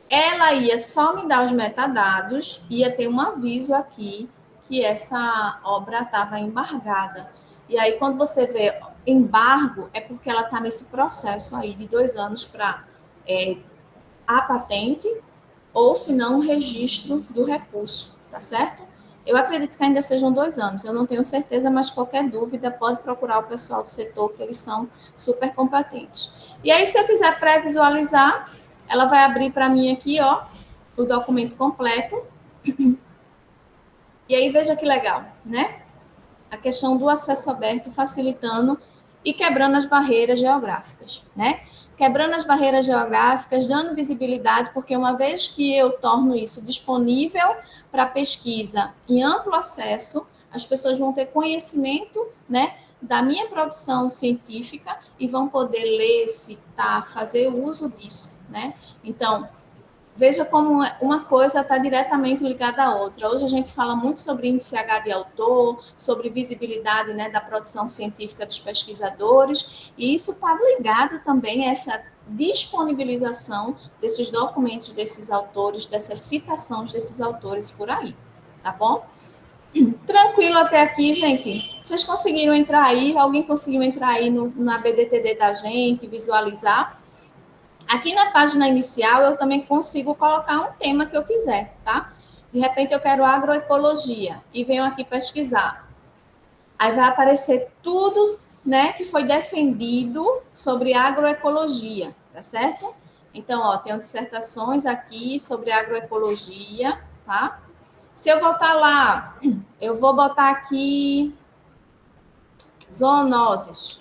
Ela ia só me dar os metadados, ia ter um aviso aqui que essa obra estava embargada. E aí, quando você vê embargo, é porque ela está nesse processo aí de 2 anos para a patente, ou se não, o registro do recurso, tá certo? Eu acredito que ainda sejam 2 anos, eu não tenho certeza, mas qualquer dúvida pode procurar o pessoal do setor, que eles são super competentes. E aí, se eu quiser pré-visualizar, ela vai abrir para mim aqui, ó, o documento completo. E aí, veja que legal, né? A questão do acesso aberto facilitando e quebrando as barreiras geográficas, né? Quebrando as barreiras geográficas, dando visibilidade, porque uma vez que eu torno isso disponível para pesquisa em amplo acesso, as pessoas vão ter conhecimento, né, da minha produção científica e vão poder ler, citar, fazer uso disso, né? Então, veja como uma coisa está diretamente ligada à outra. Hoje a gente fala muito sobre índice H de autor, sobre visibilidade, né, da produção científica dos pesquisadores, e isso está ligado também a essa disponibilização desses documentos desses autores, dessas citações desses autores por aí, tá bom? Tranquilo até aqui, gente? Vocês conseguiram entrar aí? Alguém conseguiu entrar aí na BDTD da gente, visualizar? Aqui na página inicial, eu também consigo colocar um tema que eu quiser, tá? De repente, eu quero agroecologia e venho aqui pesquisar. Aí vai aparecer tudo, né, que foi defendido sobre agroecologia, tá certo? Então, ó, tenho dissertações aqui sobre agroecologia, tá? Se eu voltar lá, eu vou botar aqui zoonoses.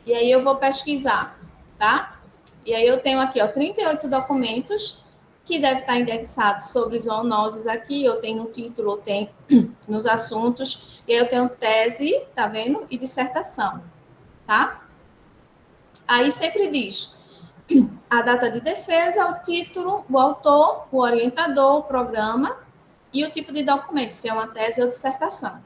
E aí eu vou pesquisar, tá? E aí eu tenho aqui, ó, 38 documentos que deve estar indexados sobre zoonoses aqui. Eu tenho no título, eu tenho nos assuntos, e aí eu tenho tese, tá vendo? E dissertação, tá? Aí sempre diz a data de defesa, o título, o autor, o orientador, o programa e o tipo de documento, se é uma tese ou dissertação.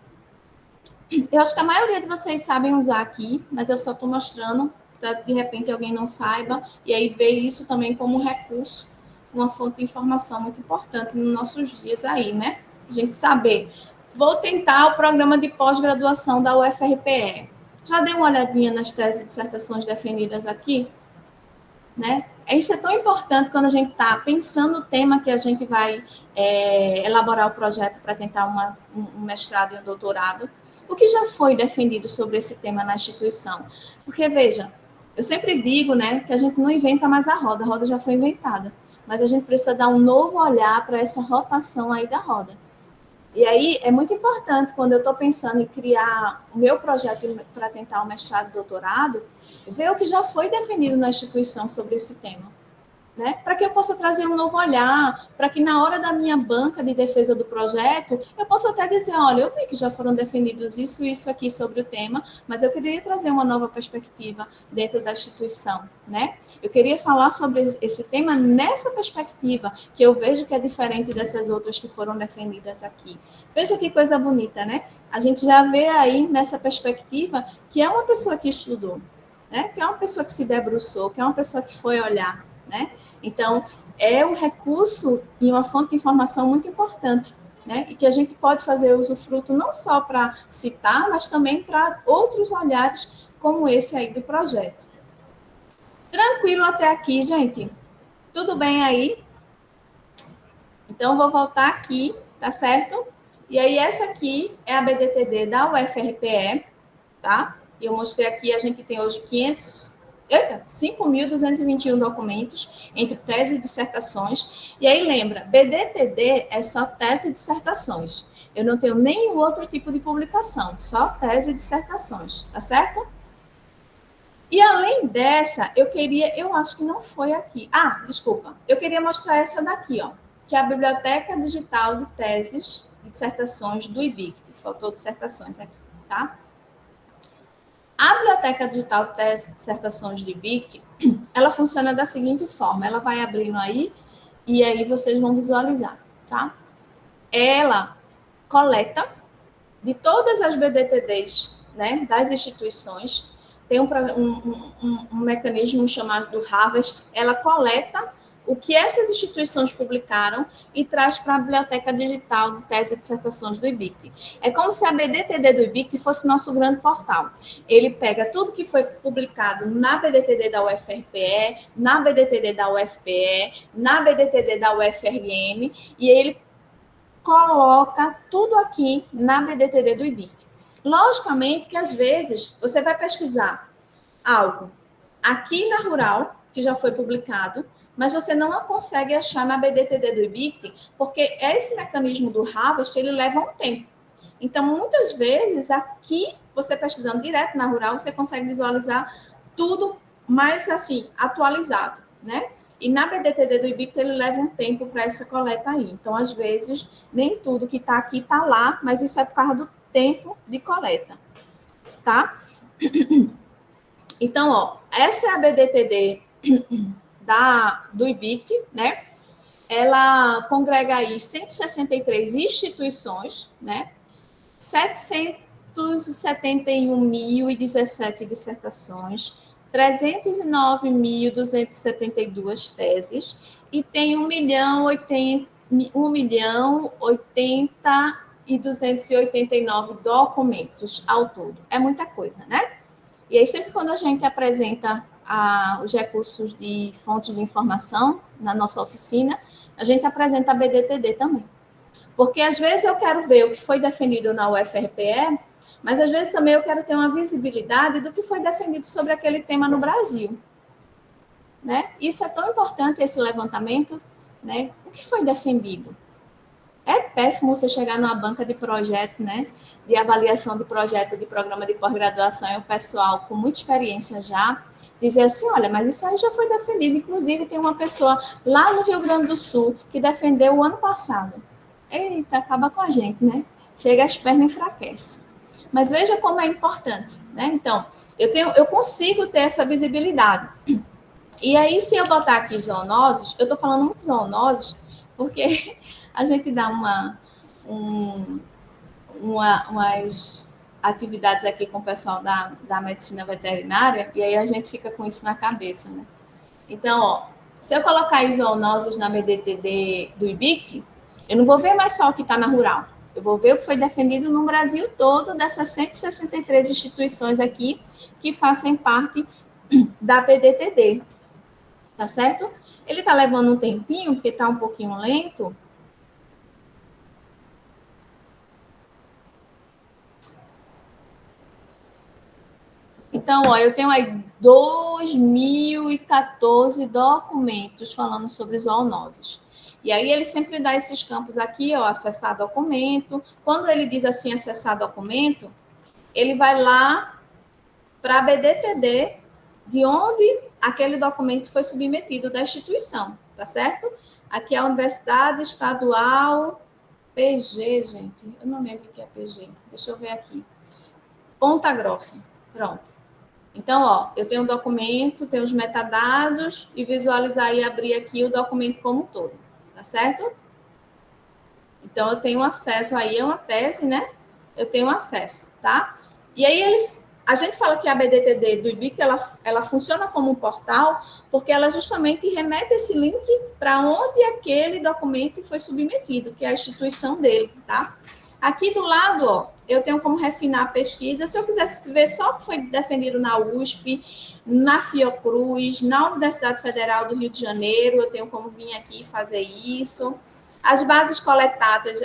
Eu acho que a maioria de vocês sabem usar aqui, mas eu só estou mostrando para de repente alguém não saiba, e aí ver isso também como um recurso, uma fonte de informação muito importante nos nossos dias aí, né? A gente saber. Vou tentar o programa de pós-graduação da UFRPE. Já dei uma olhadinha nas teses e dissertações defendidas aqui, né? Isso é tão importante quando a gente está pensando o tema que a gente vai elaborar o projeto para tentar um mestrado e um doutorado. O que já foi defendido sobre esse tema na instituição? Porque, veja, eu sempre digo, né, que a gente não inventa mais a roda já foi inventada, mas a gente precisa dar um novo olhar para essa rotação aí da roda. E aí é muito importante, quando eu estou pensando em criar o meu projeto para tentar o mestrado e doutorado, ver o que já foi definido na instituição sobre esse tema, né? Para que eu possa trazer um novo olhar, para que na hora da minha banca de defesa do projeto, eu possa até dizer, olha, eu vi que já foram definidos isso e isso aqui sobre o tema, mas eu queria trazer uma nova perspectiva dentro da instituição, né? Eu queria falar sobre esse tema nessa perspectiva, que eu vejo que é diferente dessas outras que foram defendidas aqui. Veja que coisa bonita, né? A gente já vê aí nessa perspectiva que é uma pessoa que estudou, né? Que é uma pessoa que se debruçou, que é uma pessoa que foi olhar, né? Então, é um recurso e uma fonte de informação muito importante, né? E que a gente pode fazer usufruto não só para citar, mas também para outros olhares como esse aí do projeto. Tranquilo até aqui, gente? Tudo bem aí? Então, vou voltar aqui, tá certo? E aí, essa aqui é a BDTD da UFRPE, tá? E eu mostrei aqui, a gente tem hoje 5.221 documentos entre tese e dissertações. E aí, lembra, BDTD é só tese e dissertações. Eu não tenho nenhum outro tipo de publicação, só tese e dissertações, tá certo? E além dessa, eu acho que não foi aqui. Ah, desculpa, eu queria mostrar essa daqui, ó, que é a Biblioteca Digital de Teses e Dissertações do IBICT. Faltou dissertações aqui, tá? A Biblioteca Digital de Teses e Dissertações do IBICT, ela funciona da seguinte forma, ela vai abrindo aí, e aí vocês vão visualizar, tá? Ela coleta de todas as BDTDs, né, das instituições, tem um mecanismo chamado do Harvest, ela coleta o que essas instituições publicaram e traz para a Biblioteca Digital de Teses e Dissertações do IBICT. É como se a BDTD do IBICT fosse nosso grande portal. Ele pega tudo que foi publicado na BDTD da UFRPE, na BDTD da UFPE, na BDTD da UFRN, e ele coloca tudo aqui na BDTD do IBICT. Logicamente que, às vezes, você vai pesquisar algo aqui na Rural, que já foi publicado, mas você não consegue achar na BDTD do IBICT, porque esse mecanismo do Harvest, ele leva um tempo. Então, muitas vezes, aqui, você pesquisando direto na Rural, você consegue visualizar tudo mais, assim, atualizado, né? E na BDTD do IBICT, ele leva um tempo para essa coleta aí. Então, às vezes, nem tudo que está aqui está lá, mas isso é por causa do tempo de coleta. tá? Então, ó, essa é a BDTD do IBIT, né? Ela congrega aí 163 instituições, né? 771.017 dissertações, 309.272 teses e tem 1.080.289 documentos ao todo. É muita coisa, né? E aí, sempre quando a gente apresenta os recursos de fontes de informação na nossa oficina, a gente apresenta a BDTD também. Porque, às vezes, eu quero ver o que foi defendido na UFRPE, mas, às vezes, também eu quero ter uma visibilidade do que foi defendido sobre aquele tema no Brasil. Né? Isso é tão importante, esse levantamento, né? O que foi defendido? É péssimo você chegar numa banca de projeto, né? De avaliação de projeto de programa de pós-graduação e o pessoal com muita experiência já dizer assim, olha, mas isso aí já foi defendido. Inclusive, tem uma pessoa lá no Rio Grande do Sul que defendeu o ano passado. Eita, acaba com a gente, né? Chega as pernas e enfraquece. Mas veja como é importante, né? Então, eu consigo ter essa visibilidade. E aí, se eu botar aqui zoonoses, eu estou falando muito zoonoses, porque a gente dá umas atividades aqui com o pessoal da medicina veterinária, e aí a gente fica com isso na cabeça, né? Então, ó, se eu colocar aí zoonoses na BDTD do IBIC, eu não vou ver mais só o que está na rural. Eu vou ver o que foi defendido no Brasil todo, dessas 163 instituições aqui que fazem parte da BDTD. Tá certo? Ele tá levando um tempinho, porque tá um pouquinho lento. Então, ó, eu tenho aí 2014 documentos falando sobre zoonoses. E aí ele sempre dá esses campos aqui, ó, acessar documento. Quando ele diz assim, acessar documento, ele vai lá para a BDTD, de onde aquele documento foi submetido da instituição, tá certo? Aqui é a Universidade Estadual PG, gente. Eu não lembro o que é PG. Deixa eu ver aqui. Ponta Grossa. Pronto. Então, ó, eu tenho um documento, tenho os metadados e visualizar e abrir aqui o documento como um todo, tá certo? Então, eu tenho acesso aí, é uma tese, né? Eu tenho acesso, tá? E aí, a gente fala que a BDTD do IBIC, ela funciona como um portal, porque ela justamente remete esse link para onde aquele documento foi submetido, que é a instituição dele, tá? Aqui do lado, ó, eu tenho como refinar a pesquisa. Se eu quisesse ver só o que foi defendido na USP, na Fiocruz, na Universidade Federal do Rio de Janeiro, eu tenho como vir aqui fazer isso. As bases coletadas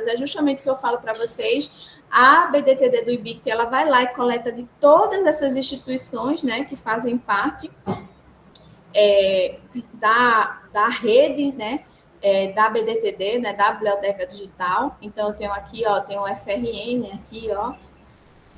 é justamente o que eu falo para vocês. A BDTD do IBIC, ela vai lá e coleta de todas essas instituições, né, que fazem parte da rede, né, da BDTD, né, da Biblioteca Digital. Então, eu tenho aqui, ó, tem o FRN aqui, ó,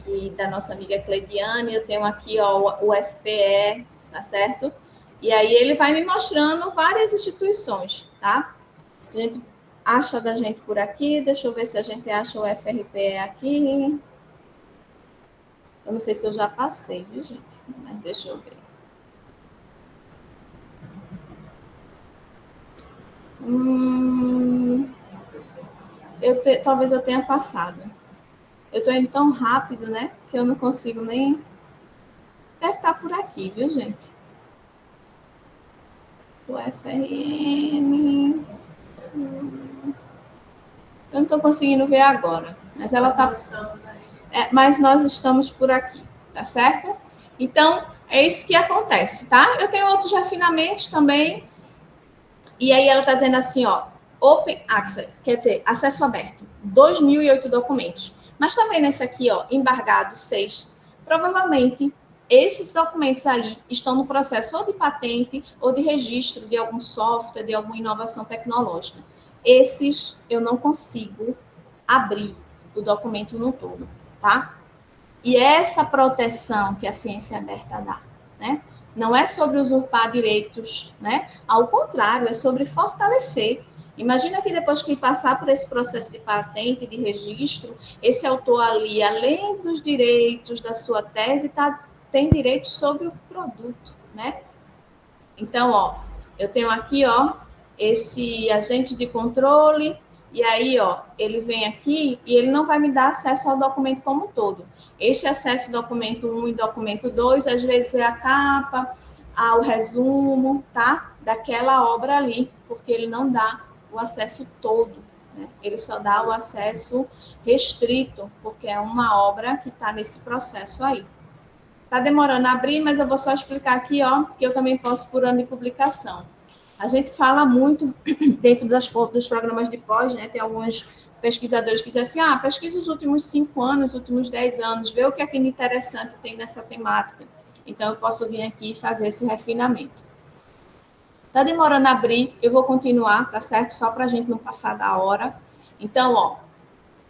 que da nossa amiga Cleidiane, eu tenho aqui, ó, o FPE, tá certo? E aí ele vai me mostrando várias instituições, tá? Se a gente acha da gente por aqui, deixa eu ver se a gente acha o FRPE aqui. Eu não sei se eu já passei, viu, gente? Mas deixa eu ver. Talvez eu tenha passado. Eu tô indo tão rápido, né? Que eu não consigo nem... Deve estar por aqui, viu, gente? O FRN... Eu não estou conseguindo ver agora, mas ela tá... mas nós estamos por aqui, tá certo? Então, é isso que acontece, tá? Eu tenho outros refinamentos também. E aí ela está dizendo assim, ó, Open Access, quer dizer, acesso aberto, 2.008 documentos. Mas também nesse aqui, ó, embargado 6, provavelmente esses documentos aí estão no processo ou de patente ou de registro de algum software, de alguma inovação tecnológica. Esses eu não consigo abrir o documento no todo, tá? E essa proteção que a ciência aberta dá, né? Não é sobre usurpar direitos, né? Ao contrário, é sobre fortalecer. Imagina que depois que passar por esse processo de patente, de registro, esse autor ali, além dos direitos da sua tese, tem direitos sobre o produto, né? Então, ó, eu tenho aqui, ó, esse agente de controle, e aí, ó, ele vem aqui e ele não vai me dar acesso ao documento como um todo. Esse acesso documento 1 e documento 2, às vezes é a capa, ao resumo, tá? Daquela obra ali, porque ele não dá o acesso todo, né? Ele só dá o acesso restrito, porque é uma obra que está nesse processo aí. Está demorando a abrir, mas eu vou só explicar aqui, ó, que eu também posso por ano de publicação. A gente fala muito dentro dos programas de pós, né? Tem alguns pesquisadores que dizem assim, pesquisa os últimos 5 anos, os últimos 10 anos, vê o que é que de interessante tem nessa temática. Então, eu posso vir aqui e fazer esse refinamento. Está demorando a abrir, eu vou continuar, tá certo? Só para a gente não passar da hora. Então, ó,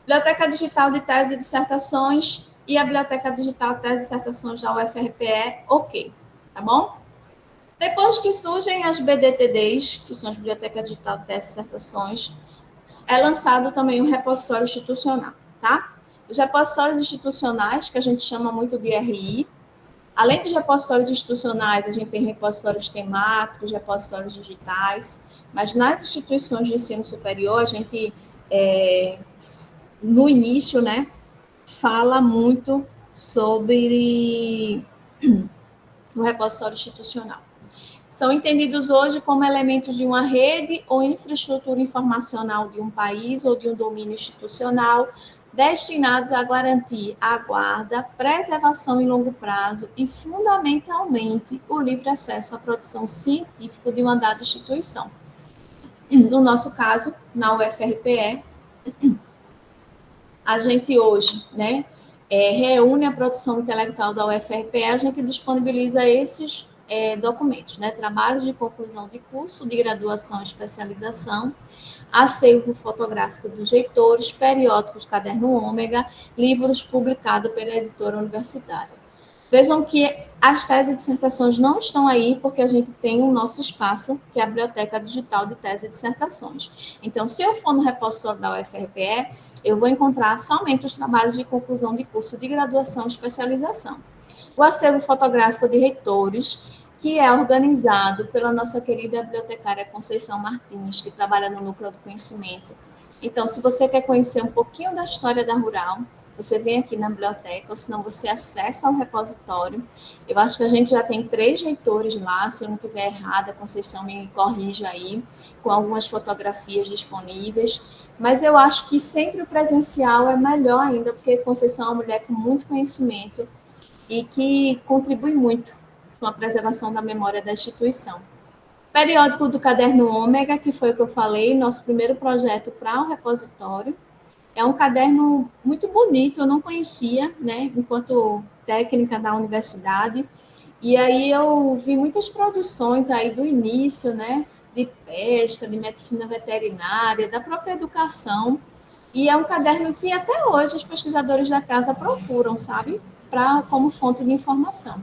Biblioteca Digital de Tese e Dissertações e a Biblioteca Digital de Tese e Dissertações da UFRPE, ok, tá bom? Depois que surgem as BDTDs, que são as Bibliotecas Digital de Tese e Dissertações, é lançado também um repositório institucional, tá? Os repositórios institucionais, que a gente chama muito de RI, além dos repositórios institucionais, a gente tem repositórios temáticos, repositórios digitais, mas nas instituições de ensino superior, a gente, no início, né, fala muito sobre o repositório institucional. São entendidos hoje como elementos de uma rede ou infraestrutura informacional de um país ou de um domínio institucional, destinados a garantir a guarda, preservação em longo prazo e, fundamentalmente, o livre acesso à produção científica de uma dada instituição. No nosso caso, na UFRPE, a gente hoje, né, reúne a produção intelectual da UFRPE, a gente disponibiliza esses documentos, né, trabalhos de conclusão de curso, de graduação e especialização, acervo fotográfico dos reitores, periódicos Caderno Ômega, livros publicados pela editora universitária. Vejam que as teses e dissertações não estão aí porque a gente tem o nosso espaço, que é a Biblioteca Digital de Tese e Dissertações. Então, se eu for no repositório da UFRPE, eu vou encontrar somente os trabalhos de conclusão de curso de graduação e especialização. O acervo fotográfico de reitores, que é organizado pela nossa querida bibliotecária Conceição Martins, que trabalha no Núcleo do Conhecimento. Então, se você quer conhecer um pouquinho da história da Rural, você vem aqui na biblioteca, ou senão você acessa ao repositório. Eu acho que a gente já tem 3 reitores lá, se eu não estiver errada, a Conceição me corrija aí, com algumas fotografias disponíveis. Mas eu acho que sempre o presencial é melhor ainda, porque Conceição é uma mulher com muito conhecimento e que contribui muito com a preservação da memória da instituição. Periódico do Caderno Ômega, que foi o que eu falei, nosso primeiro projeto para o repositório. É um caderno muito bonito, eu não conhecia, né, enquanto técnica da universidade. E aí eu vi muitas produções aí do início, né, de pesca, de medicina veterinária, da própria educação. E é um caderno que até hoje os pesquisadores da casa procuram, sabe, como fonte de informação.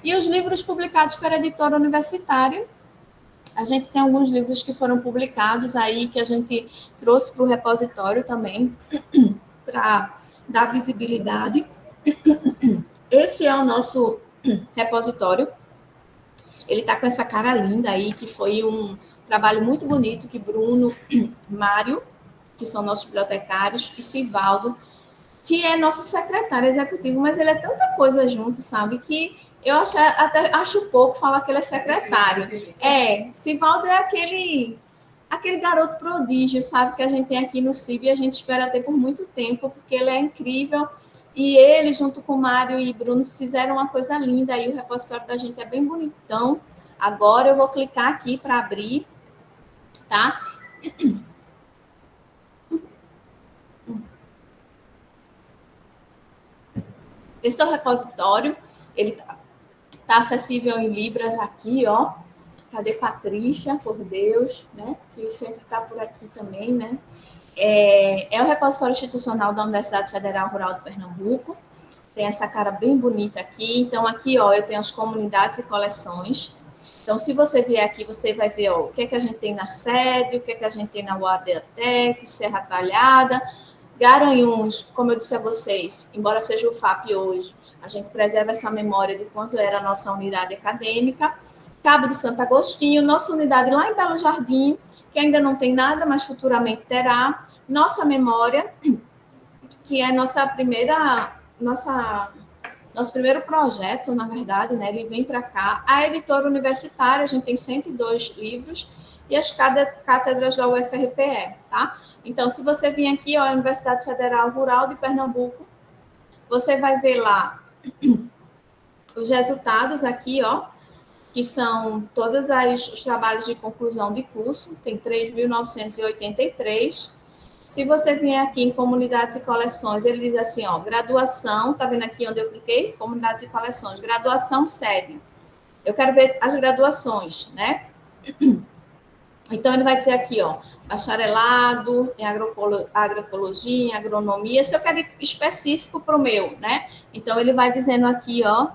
E os livros publicados pela editora universitária, a gente tem alguns livros que foram publicados aí, que a gente trouxe para o repositório também, para dar visibilidade. Esse é o nosso repositório. Ele está com essa cara linda aí, que foi um trabalho muito bonito que Bruno, Mário, que são nossos bibliotecários, e Sivaldo, que é nosso secretário executivo, mas ele é tanta coisa junto, sabe, que eu até acho pouco falar que ele é secretário. Sivaldo é aquele garoto prodígio, sabe, que a gente tem aqui no CIB e a gente espera ter por muito tempo, porque ele é incrível. E ele, junto com o Mário e Bruno, fizeram uma coisa linda. Aí o repositório da gente é bem bonitão. Agora eu vou clicar aqui para abrir, tá? Esse é o repositório. Ele tá acessível em Libras aqui, ó. Cadê Patrícia, por Deus, né? Que sempre está por aqui também, né? É o repositório institucional da Universidade Federal Rural de Pernambuco. Tem essa cara bem bonita aqui. Então, aqui, ó, eu tenho as comunidades e coleções. Então, se você vier aqui, você vai ver ó, o que é que a gente tem na sede, o que é que a gente tem na UADTEC, Serra Talhada, Garanhuns, como eu disse a vocês, embora seja o FAP hoje, a gente preserva essa memória de quando era a nossa unidade acadêmica. Cabo de Santo Agostinho, nossa unidade lá em Belo Jardim, que ainda não tem nada, mas futuramente terá. Nossa memória, que é nosso primeiro projeto, na verdade, né? Ele vem para cá. A editora universitária, a gente tem 102 livros, e as cátedras da UFRPE, tá? Então, se você vir aqui, ó, a Universidade Federal Rural de Pernambuco, você vai ver lá os resultados aqui, ó, que são todos os trabalhos de conclusão de curso, tem 3.983. Se você vier aqui em comunidades e coleções, ele diz assim, ó, graduação, tá vendo aqui onde eu cliquei? Comunidades e coleções, graduação sede. Eu quero ver as graduações, né? Então, ele vai dizer aqui, ó, bacharelado em agroecologia, em agronomia, se eu quero ir específico para o meu, né? Então, ele vai dizendo aqui, ó,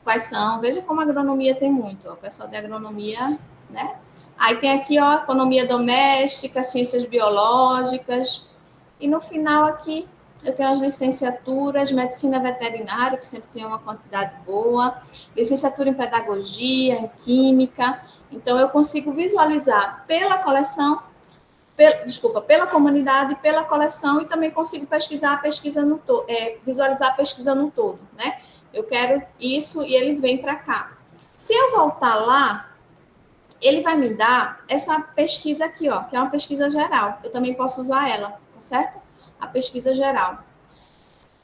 quais são, veja como a agronomia tem muito, ó, o pessoal de agronomia, né? Aí tem aqui, ó, economia doméstica, ciências biológicas, e no final aqui eu tenho as licenciaturas, medicina veterinária, que sempre tem uma quantidade boa, licenciatura em pedagogia, em química, então eu consigo visualizar pela coleção, pela comunidade, pela coleção, e também consigo visualizar a pesquisa no todo, né? Eu quero isso e ele vem para cá. Se eu voltar lá, ele vai me dar essa pesquisa aqui, ó, que é uma pesquisa geral. Eu também posso usar ela, tá certo? A pesquisa geral.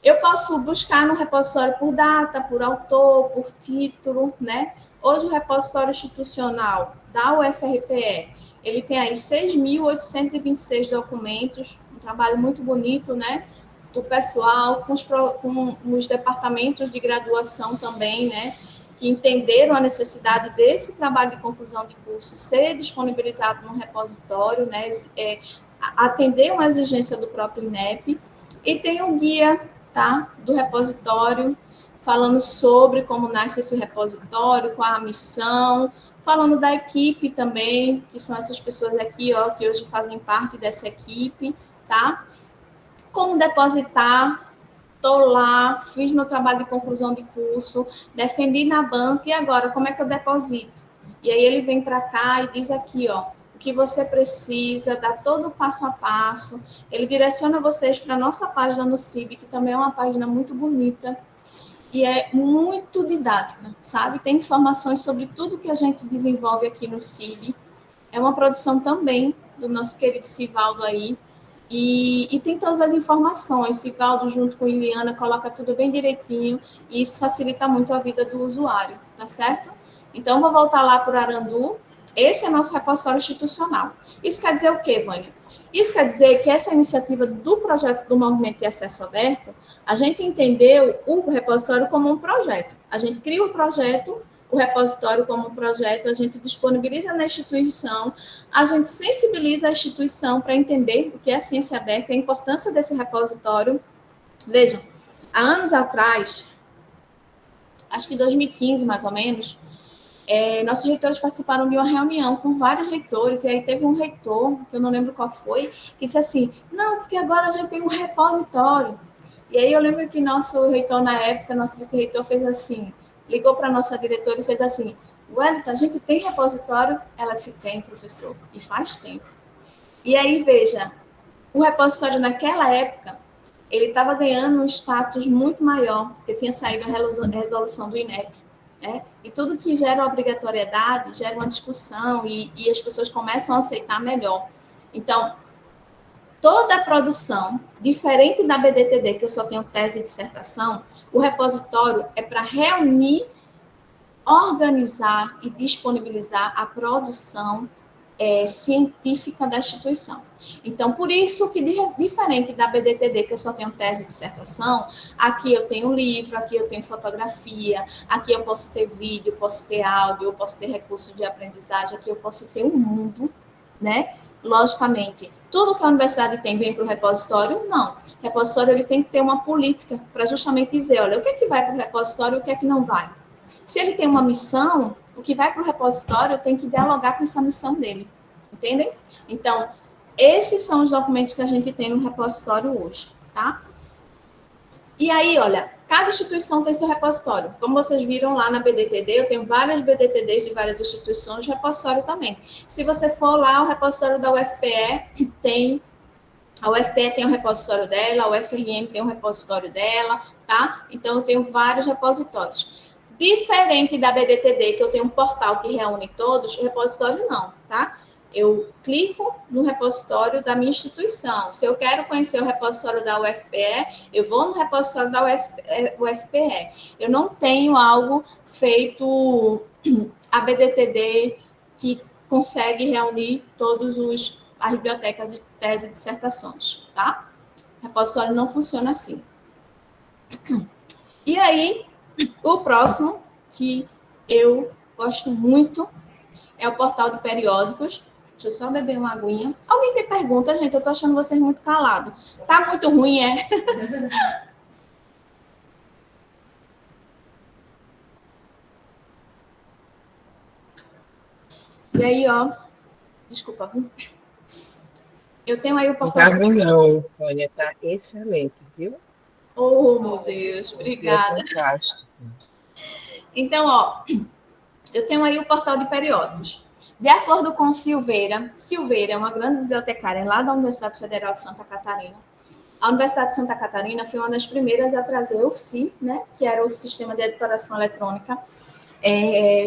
Eu posso buscar no repositório por data, por autor, por título, né? Hoje o repositório institucional da UFRPE, ele tem aí 6.826 documentos, um trabalho muito bonito, né? Do pessoal, com os departamentos de graduação também, né? Que entenderam a necessidade desse trabalho de conclusão de curso ser disponibilizado no repositório, né? Atender uma exigência do próprio INEP. E tem um guia, tá? Do repositório, falando sobre como nasce esse repositório, qual a missão, falando da equipe também, que são essas pessoas aqui, ó, que hoje fazem parte dessa equipe, tá? Como depositar, estou lá, fiz meu trabalho de conclusão de curso, defendi na banca, e agora, como é que eu deposito? E aí ele vem para cá e diz aqui, ó, o que você precisa, dá todo o passo a passo, ele direciona vocês para a nossa página no CIB, que também é uma página muito bonita, e é muito didática, sabe? Tem informações sobre tudo que a gente desenvolve aqui no CIB, é uma produção também do nosso querido Sivaldo aí, e tem todas as informações. Sivaldo, junto com Iliana, coloca tudo bem direitinho, e isso facilita muito a vida do usuário, tá certo? Então, vou voltar lá para o Arandu. Esse é nosso repositório institucional. Isso quer dizer o quê, Vânia? Isso quer dizer que essa iniciativa do projeto do Movimento de Acesso Aberto, a gente entendeu o repositório como um projeto. A gente cria o projeto, o repositório como um projeto, a gente disponibiliza na instituição, a gente sensibiliza a instituição para entender o que é a ciência aberta e a importância desse repositório. Vejam, há anos atrás, acho que 2015 mais ou menos, nossos reitores participaram de uma reunião com vários reitores, e aí teve um reitor, que eu não lembro qual foi, que disse assim, não, porque agora a gente tem um repositório. E aí eu lembro que nosso reitor na época, nosso vice-reitor fez assim, ligou para a nossa diretora e fez assim, Wellington, a gente tem repositório? Ela disse, tem, professor, e faz tempo. E aí, veja, o repositório naquela época, ele estava ganhando um status muito maior, porque tinha saído a resolução do INEP, né? E tudo que gera obrigatoriedade gera uma discussão e as pessoas começam a aceitar melhor. Então, toda a produção, diferente da BDTD, que eu só tenho tese e dissertação, o repositório é para reunir, organizar e disponibilizar a produção científica da instituição. Então, por isso que, diferente da BDTD, que eu só tenho tese e dissertação, aqui eu tenho livro, aqui eu tenho fotografia, aqui eu posso ter vídeo, posso ter áudio, eu posso ter recurso de aprendizagem, aqui eu posso ter um mundo, né? Logicamente, tudo que a universidade tem vem para o repositório? Não. O repositório ele tem que ter uma política para justamente dizer, olha, o que é que vai para o repositório e o que é que não vai. Se ele tem uma missão, o que vai para o repositório tem que dialogar com essa missão dele, entendem? Então, esses são os documentos que a gente tem no repositório hoje, tá? E aí, olha, cada instituição tem seu repositório. Como vocês viram lá na BDTD, eu tenho várias BDTDs de várias instituições, repositório também. Se você for lá, o repositório da UFPE tem... A UFPE tem um repositório dela, a UFRN tem um repositório dela, tá? Então, eu tenho vários repositórios. Diferente da BDTD, que eu tenho um portal que reúne todos, o repositório não, tá? Eu clico no repositório da minha instituição. Se eu quero conhecer o repositório da UFPE, eu vou no repositório da UFPE. Eu não tenho algo feito a BDTD que consegue reunir todos a biblioteca de tese e dissertações, tá? O repositório não funciona assim. E aí, o próximo, que eu gosto muito, é o portal de periódicos. Deixa eu só beber uma aguinha. Alguém tem pergunta, gente? Eu tô achando vocês muito calados. Tá muito ruim, é? E aí, ó. Desculpa, viu? Eu tenho aí o Não portal... tá ruim não, Sônia, tá excelente, viu? Oh, meu Deus. Você é Obrigada. fantástico. Então, ó. Eu tenho aí o portal de periódicos. De acordo com Silveira é uma grande bibliotecária lá da Universidade Federal de Santa Catarina. A Universidade de Santa Catarina foi uma das primeiras a trazer o SI, né, que era o Sistema de Editoração Eletrônica,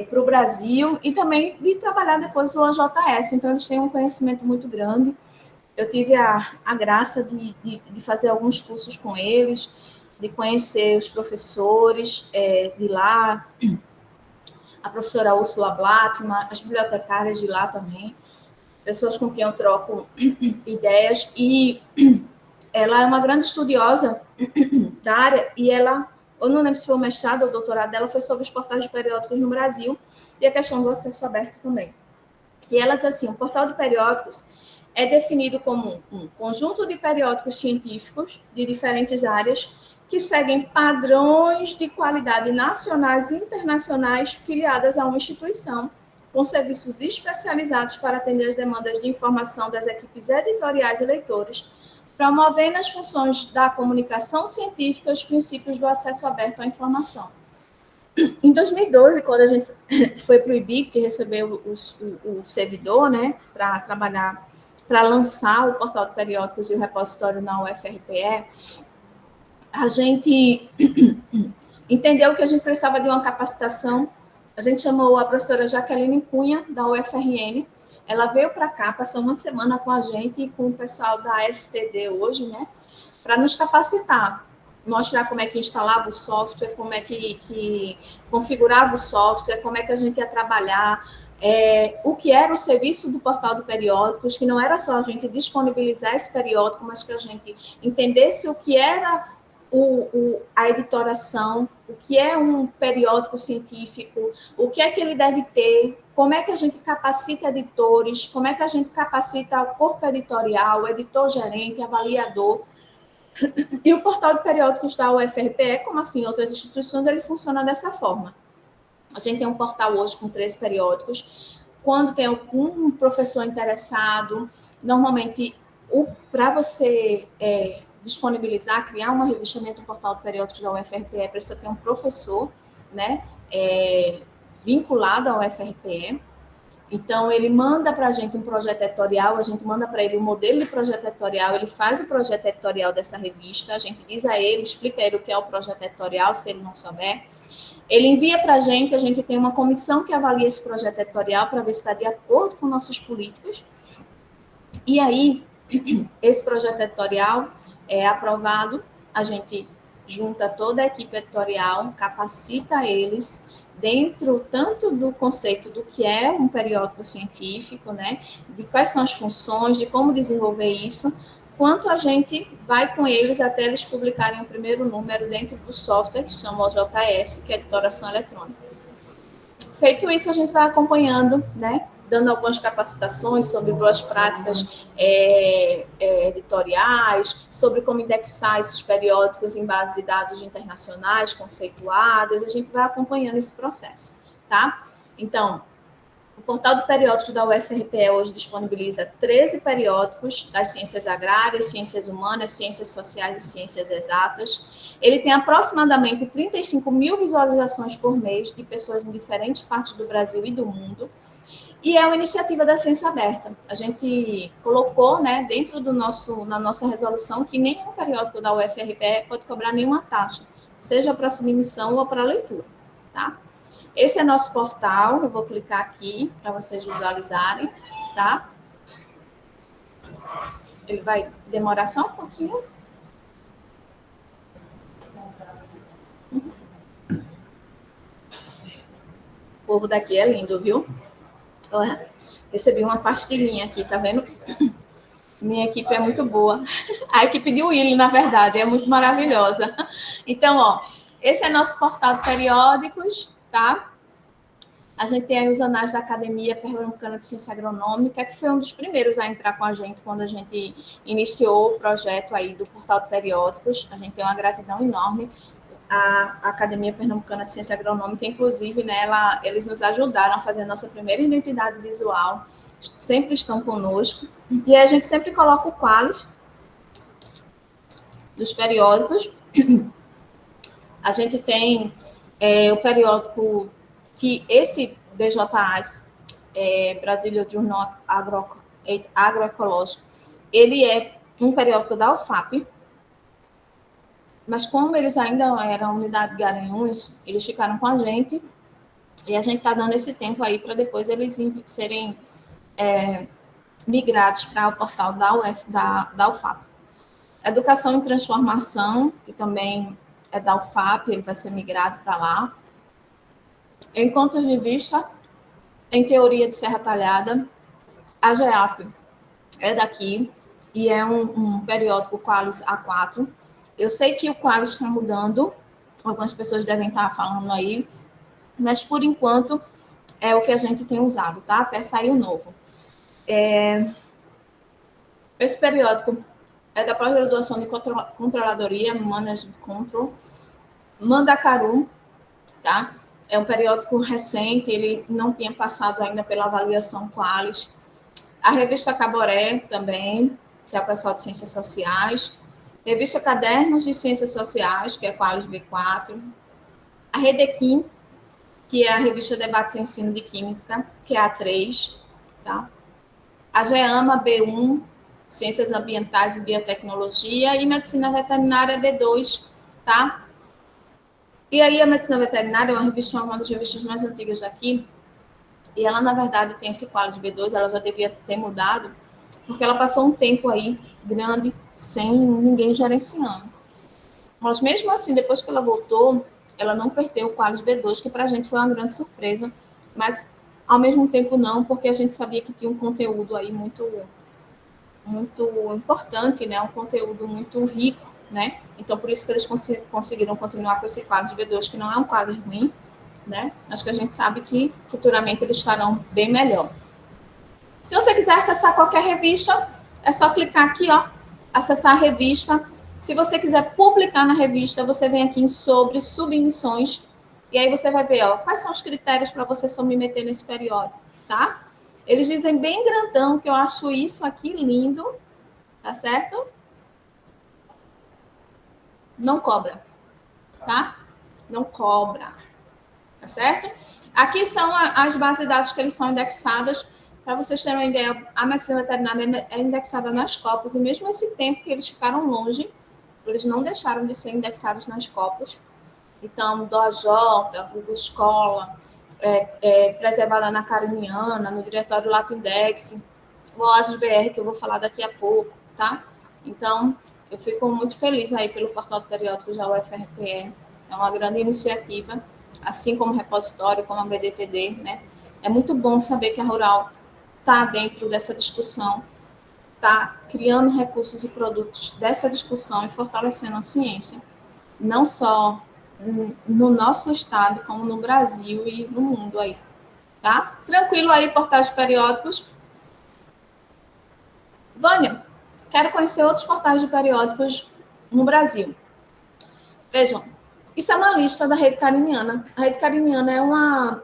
para o Brasil, e também de trabalhar depois o OJS. Então, eles têm um conhecimento muito grande. Eu tive a graça de fazer alguns cursos com eles, de conhecer os professores de lá, a professora Úrsula Blattmann, as bibliotecárias de lá também, pessoas com quem eu troco ideias, e ela é uma grande estudiosa da área, e ela, eu não lembro se foi o mestrado ou o doutorado dela, foi sobre os portais de periódicos no Brasil, e a questão do acesso aberto também. E ela diz assim, o portal de periódicos é definido como um conjunto de periódicos científicos de diferentes áreas que seguem padrões de qualidade nacionais e internacionais filiadas a uma instituição, com serviços especializados para atender as demandas de informação das equipes editoriais e leitores, promovendo as funções da comunicação científica e os princípios do acesso aberto à informação. Em 2012, quando a gente foi para o IBIC receber o servidor, né, para trabalhar, para lançar o portal de periódicos e o repositório na UFRPE, a gente entendeu que a gente precisava de uma capacitação. A gente chamou a professora Jaqueline Cunha, da UFRN. Ela veio para cá, passou uma semana com a gente e com o pessoal da STD hoje, né, para nos capacitar, mostrar como é que instalava o software, como é que configurava o software, como é que a gente ia trabalhar, o que era o serviço do portal de periódicos, que não era só a gente disponibilizar esse periódico, mas que a gente entendesse o que era a editoração, o que é um periódico científico, o que é que ele deve ter, como é que a gente capacita editores, como é que a gente capacita o corpo editorial, o editor-gerente, avaliador. E o portal de periódicos da UFRPE, como assim outras instituições, ele funciona dessa forma. A gente tem um portal hoje com 13 periódicos. Quando tem algum professor interessado, normalmente, para você disponibilizar, criar uma revista dentro do portal de periódicos da UFRPE, precisa ter um professor, né, vinculado à UFRPE. Então, ele manda para a gente um projeto editorial, a gente manda para ele um modelo de projeto editorial, ele faz o projeto editorial dessa revista, a gente diz a ele, explica a ele o que é o projeto editorial, se ele não souber. Ele envia para a gente tem uma comissão que avalia esse projeto editorial para ver se está de acordo com nossas políticas. E aí, esse projeto editorial é aprovado, a gente junta toda a equipe editorial, capacita eles dentro tanto do conceito do que é um periódico científico, né, de quais são as funções, de como desenvolver isso, quanto a gente vai com eles até eles publicarem o primeiro número dentro do software que se chama OJS, que é editoração eletrônica. Feito isso, a gente vai acompanhando, né, dando algumas capacitações sobre boas práticas editoriais, sobre como indexar esses periódicos em bases de dados internacionais, conceituadas, a gente vai acompanhando esse processo, tá? Então, o portal de periódicos da UFRPE hoje disponibiliza 13 periódicos das ciências agrárias, ciências humanas, ciências sociais e ciências exatas. Ele tem aproximadamente 35 mil visualizações por mês de pessoas em diferentes partes do Brasil e do mundo. E é uma iniciativa da Ciência Aberta. A gente colocou, né, dentro na nossa resolução que nenhum periódico da UFRPE pode cobrar nenhuma taxa, seja para submissão ou para leitura, tá? Esse é nosso portal, eu vou clicar aqui para vocês visualizarem, tá? Ele vai demorar só um pouquinho. O povo daqui é lindo, viu? Olha, recebi uma pastilhinha aqui, tá vendo? Minha equipe é muito boa. A equipe de Willy, na verdade, é muito maravilhosa. Então, ó, esse é nosso portal de periódicos, tá? A gente tem aí os anais da Academia Pernambucana de Ciência Agronômica, que foi um dos primeiros a entrar com a gente quando a gente iniciou o projeto aí do portal de periódicos. A gente tem uma gratidão enorme à Academia Pernambucana de Ciência Agronômica, inclusive, né, eles nos ajudaram a fazer a nossa primeira identidade visual, sempre estão conosco. E a gente sempre coloca o qualis dos periódicos. A gente tem o periódico que esse BJAS, Brasília Journal Agroecológico, ele é um periódico da UFAP, mas como eles ainda eram unidade de Garanhuns, eles ficaram com a gente, e a gente está dando esse tempo aí para depois eles serem migrados para o portal da UFAP. Educação em Transformação, que também é da UFAP, ele vai ser migrado para lá. Encontros de Vista, em Teoria de Serra Talhada. A GEAP é daqui, e é um periódico Qualis A4. Eu sei que o Qualis está mudando, algumas pessoas devem estar falando aí, mas por enquanto é o que a gente tem usado, tá? Até sair o novo. Esse periódico é da pós-graduação de Controladoria, Management Control, Mandacaru, tá? É um periódico recente, ele não tinha passado ainda pela avaliação Qualis. A revista Caboré também, que é o pessoal de Ciências Sociais. Revista Cadernos de Ciências Sociais, que é Qualis B4. A Redequim, que é a revista Debates em Ensino de Química, que é a A3, tá? A GEAMA B1, Ciências Ambientais e Biotecnologia, e Medicina Veterinária B2, tá? E aí a Medicina Veterinária é uma das revistas mais antigas daqui, e ela, na verdade, tem esse quadro de B2, ela já devia ter mudado, porque ela passou um tempo aí grande, sem ninguém gerenciando. Mas mesmo assim, depois que ela voltou, ela não perdeu o quadro de B2, que para a gente foi uma grande surpresa, mas ao mesmo tempo não, porque a gente sabia que tinha um conteúdo aí muito importante, né? Um conteúdo muito rico, né? Então, por isso que eles conseguiram continuar com esse quadro de B2, que não é um quadro ruim, né? Acho que a gente sabe que futuramente eles estarão bem melhor. Se você quiser acessar qualquer revista, é só clicar aqui, ó, acessar a revista. Se você quiser publicar na revista, você vem aqui em sobre submissões, e aí você vai ver, ó, quais são os critérios para você submeter nesse periódico, tá? Eles dizem bem grandão, que eu acho isso aqui lindo, tá certo? Não cobra, tá? Não cobra, tá certo? Aqui são as bases de dados que eles são indexadas. Para vocês terem uma ideia, a medicina veterinária é indexada nas Scopus, e mesmo esse tempo que eles ficaram longe, eles não deixaram de ser indexados nas Scopus. Então, do AJ, Google Escola, preservada na Cariniana, no diretório Latindex, o OASIS BR, que eu vou falar daqui a pouco, tá? Então, eu fico muito feliz aí pelo portal de periódicos da UFRPE. É uma grande iniciativa, assim como o repositório, como a BDTD, né? É muito bom saber que a Rural está dentro dessa discussão, está criando recursos e produtos dessa discussão e fortalecendo a ciência, não só no nosso estado, como no Brasil e no mundo aí, tá? Tranquilo aí, portais periódicos. Vânia, quero conhecer outros portais de periódicos no Brasil. Vejam, isso é uma lista da Rede Cariniana. A Rede Cariniana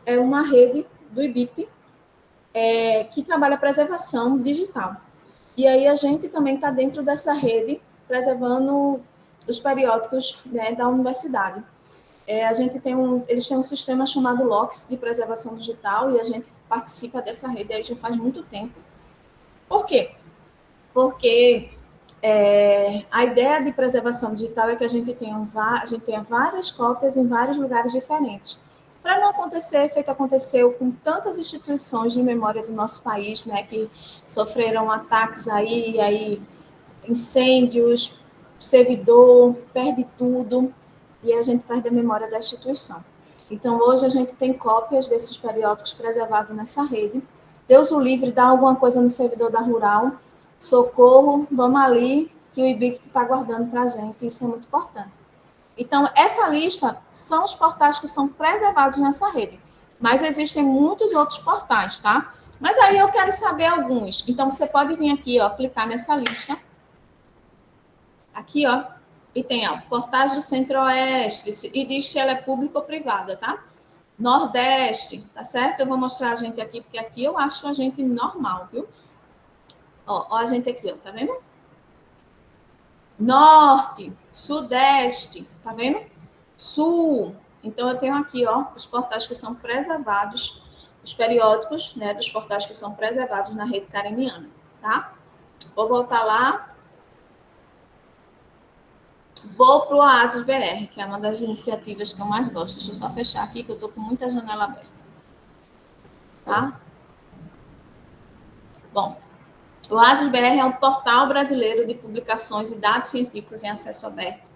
é uma rede do IBIT que trabalha preservação digital. E aí a gente também está dentro dessa rede, preservando os periódicos, né, da universidade. Eles têm um sistema chamado LOCS, de preservação digital, e a gente participa dessa rede aí já faz muito tempo. Por quê? Porque a ideia de preservação digital é que a gente tenha várias cópias em vários lugares diferentes. Para não acontecer, feito aconteceu com tantas instituições de memória do nosso país, né, que sofreram ataques aí incêndios, servidor, perde tudo, e a gente perde a memória da instituição. Então, hoje a gente tem cópias desses periódicos preservados nessa rede. Deus o livre, dá alguma coisa no servidor da Rural, socorro, vamos ali, que o IBIC está guardando para a gente, isso é muito importante. Então, essa lista são os portais que são preservados nessa rede, mas existem muitos outros portais, tá? Mas aí eu quero saber alguns. Então, você pode vir aqui, ó, clicar nessa lista. Aqui, ó, e tem, ó, portais do Centro-Oeste, e diz se ela é pública ou privada, tá? Nordeste, tá certo? Eu vou mostrar a gente aqui, porque aqui eu acho a gente normal, viu? Ó a gente aqui, ó, tá vendo? Norte, Sudeste, tá vendo? Sul. Então, eu tenho aqui, ó, os portais que são preservados, os periódicos, né, dos portais que são preservados na rede careniana, tá? Vou voltar lá. Vou para o Oasis BR, que é uma das iniciativas que eu mais gosto. Deixa eu só fechar aqui, que eu estou com muita janela aberta. Tá? Bom, o Oasis BR é um portal brasileiro de publicações e dados científicos em acesso aberto.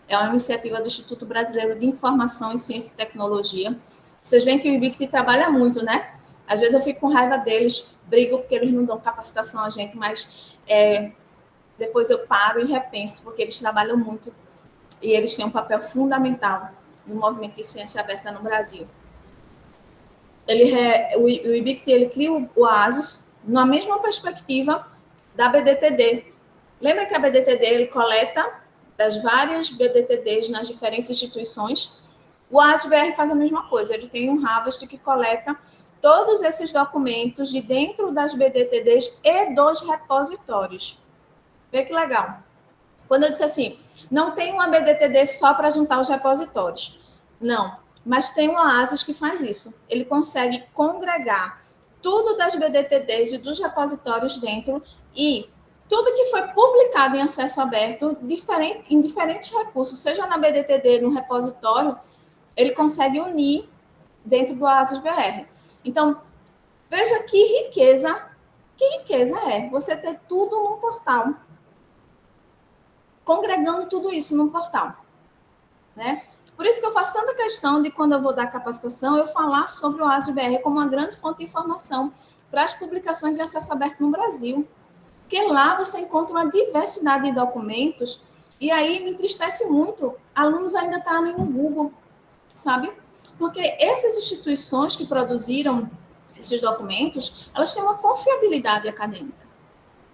É uma iniciativa do Instituto Brasileiro de Informação em Ciência e Tecnologia. Vocês veem que o IBIC trabalha muito, né? Às vezes eu fico com raiva deles, brigo porque eles não dão capacitação a gente, mas depois eu paro e repenso, porque eles trabalham muito e eles têm um papel fundamental no movimento de ciência aberta no Brasil. O IBIC ele cria o Oasis na mesma perspectiva da BDTD. Lembra que a BDTD ele coleta das várias BDTDs nas diferentes instituições? O Oasis BR faz a mesma coisa, ele tem um Harvest que coleta todos esses documentos de dentro das BDTDs e dos repositórios. Vê que legal. Quando eu disse assim, não tem uma BDTD só para juntar os repositórios. Não, mas tem um Oasis que faz isso. Ele consegue congregar tudo das BDTDs e dos repositórios dentro e tudo que foi publicado em acesso aberto em diferentes recursos, seja na BDTD, no repositório, ele consegue unir dentro do Oasis BR. Então, veja que riqueza é você ter tudo num portal, congregando tudo isso num portal, né? Por isso que eu faço tanta questão de, quando eu vou dar capacitação, eu falar sobre o Oasis BR como uma grande fonte de informação para as publicações de acesso aberto no Brasil. Porque lá você encontra uma diversidade de documentos e aí me entristece muito. Alunos ainda estarem no Google, sabe? Porque essas instituições que produziram esses documentos, elas têm uma confiabilidade acadêmica,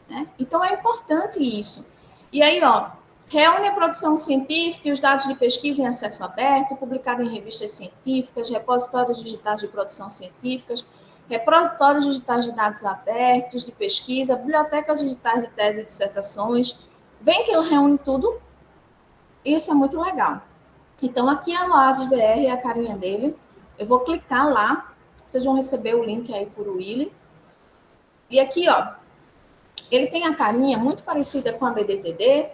né? Então, é importante isso. E aí, ó, reúne a produção científica e os dados de pesquisa em acesso aberto, publicado em revistas científicas, repositórios digitais de produção científicas, repositórios digitais de dados abertos, de pesquisa, bibliotecas digitais de tese e dissertações. Vem que ele reúne tudo. Isso é muito legal. Então, aqui é o Oasis BR, é a carinha dele. Eu vou clicar lá. Vocês vão receber o link aí por Willy. E aqui, ó, ele tem a carinha muito parecida com a BDTD,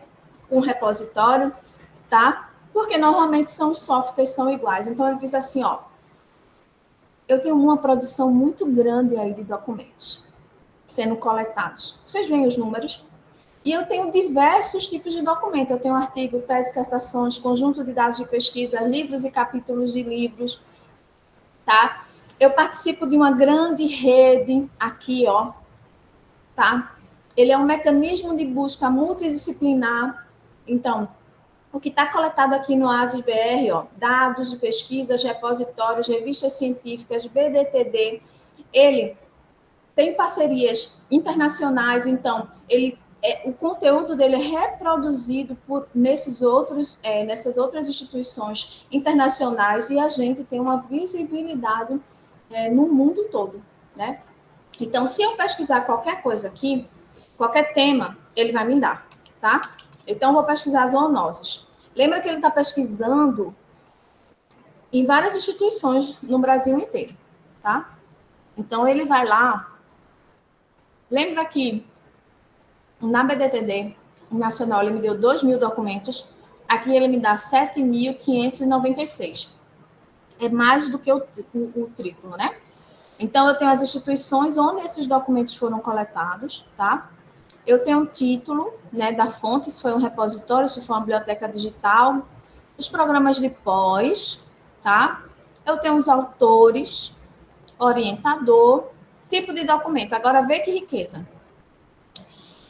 com o repositório, tá? Porque normalmente os softwares são iguais. Então, ele diz assim, ó, eu tenho uma produção muito grande aí de documentos sendo coletados. Vocês veem os números? E eu tenho diversos tipos de documento. Eu tenho artigo, tese, dissertações, conjunto de dados de pesquisa, livros e capítulos de livros, tá? Eu participo de uma grande rede aqui, ó, tá? Ele é um mecanismo de busca multidisciplinar. Então, o que está coletado aqui no Oasis BR, ó, dados de pesquisas, repositórios, revistas científicas, BDTD, ele tem parcerias internacionais, então, ele o conteúdo dele é reproduzido nessas outras instituições internacionais e a gente tem uma visibilidade no mundo todo, né? Então, se eu pesquisar qualquer coisa aqui, qualquer tema, ele vai me dar, tá? Então, eu vou pesquisar zoonoses. Lembra que ele está pesquisando em várias instituições no Brasil inteiro, tá? Então, ele vai lá. Lembra que na BDTD nacional ele me deu 2.000 documentos, aqui ele me dá 7.596. É mais do que o triplo, né? Então, eu tenho as instituições onde esses documentos foram coletados, tá? Eu tenho o título, né, da fonte, se foi um repositório, se foi uma biblioteca digital, os programas de pós, tá? Eu tenho os autores, orientador, tipo de documento. Agora, vê que riqueza.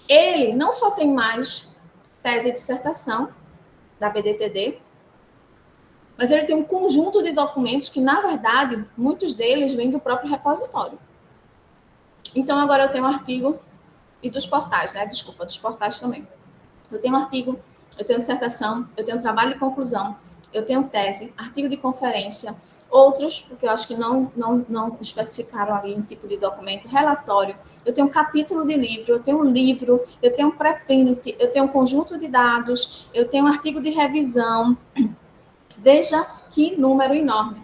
Ele não só tem mais tese e dissertação da BDTD, mas ele tem um conjunto de documentos que, na verdade, muitos deles vêm do próprio repositório. Então, agora eu tenho um artigo e dos portais, né? Desculpa, dos portais também. Eu tenho um artigo, eu tenho dissertação, eu tenho trabalho de conclusão, eu tenho tese, artigo de conferência, outros, porque eu acho que não especificaram ali um tipo de documento, relatório, eu tenho um capítulo de livro, eu tenho um livro, eu tenho um pré-print, eu tenho um conjunto de dados, eu tenho um artigo de revisão. Veja que número enorme.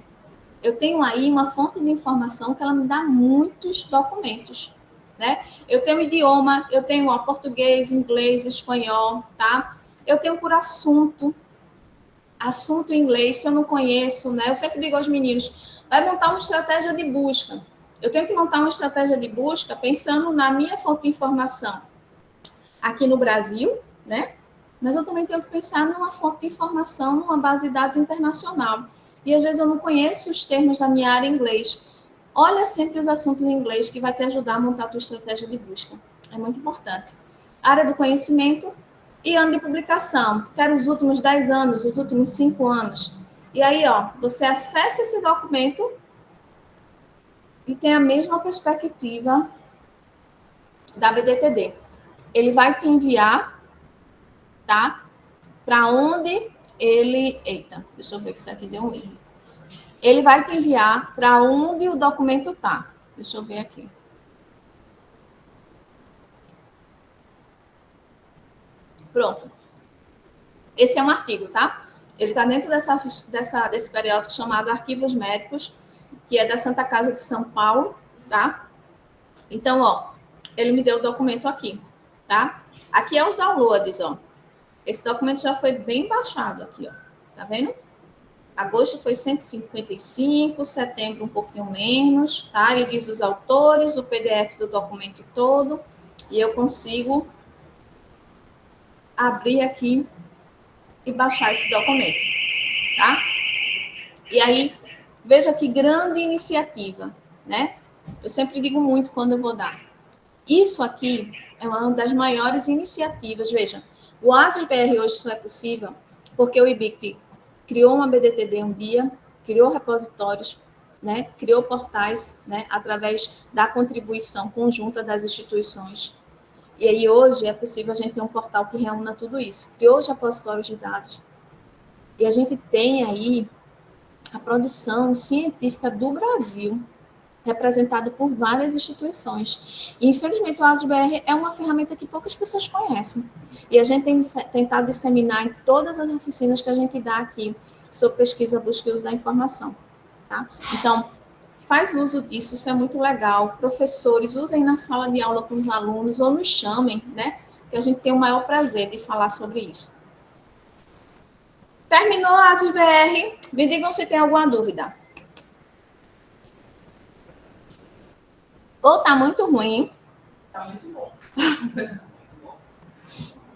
Eu tenho aí uma fonte de informação que ela me dá muitos documentos, né? Eu tenho idioma, eu tenho português, inglês, espanhol, tá? Eu tenho por assunto em inglês, se eu não conheço, né? Eu sempre digo aos meninos, vai montar uma estratégia de busca. Eu tenho que montar uma estratégia de busca pensando na minha fonte de informação aqui no Brasil, né? Mas eu também tenho que pensar numa fonte de informação, numa base de dados internacional. E às vezes eu não conheço os termos da minha área em inglês. Olha sempre os assuntos em inglês que vai te ajudar a montar a tua estratégia de busca. É muito importante. Área do conhecimento e ano de publicação. Quero os últimos 10 anos, os últimos 5 anos. E aí, ó, você acessa esse documento e tem a mesma perspectiva da BDTD. Ele vai te enviar, tá? Para onde ele... Eita, deixa eu ver que isso aqui deu um erro. Ele vai te enviar para onde o documento tá. Deixa eu ver aqui. Pronto. Esse é um artigo, tá? Ele está dentro desse periódico chamado Arquivos Médicos, que é da Santa Casa de São Paulo, tá? Então, ó, ele me deu o documento aqui, tá? Aqui é os downloads, ó. Esse documento já foi bem baixado aqui, ó. Tá vendo? Agosto foi 155, setembro um pouquinho menos, tá? Ele diz os autores, o PDF do documento todo, e eu consigo abrir aqui e baixar esse documento, tá? E aí, veja que grande iniciativa, né? Eu sempre digo muito quando eu vou dar. Isso aqui é uma das maiores iniciativas. Veja, o ASIS-BR hoje só é possível porque o IBICT criou uma BDTD um dia, criou repositórios, né? Criou portais, né? Através da contribuição conjunta das instituições. E aí hoje é possível a gente ter um portal que reúna tudo isso. Criou os repositórios de dados. E a gente tem aí a produção científica do Brasil, representado por várias instituições. E, infelizmente, o ASIS-BR é uma ferramenta que poucas pessoas conhecem. E a gente tem tentado disseminar em todas as oficinas que a gente dá aqui sobre pesquisa, busca e uso da informação. Tá? Então, faz uso disso, isso é muito legal. Professores, usem na sala de aula com os alunos ou nos chamem, né? Que a gente tem o maior prazer de falar sobre isso. Terminou a ASIS-BR? Me digam se tem alguma dúvida. Ou tá muito ruim. Tá muito bom.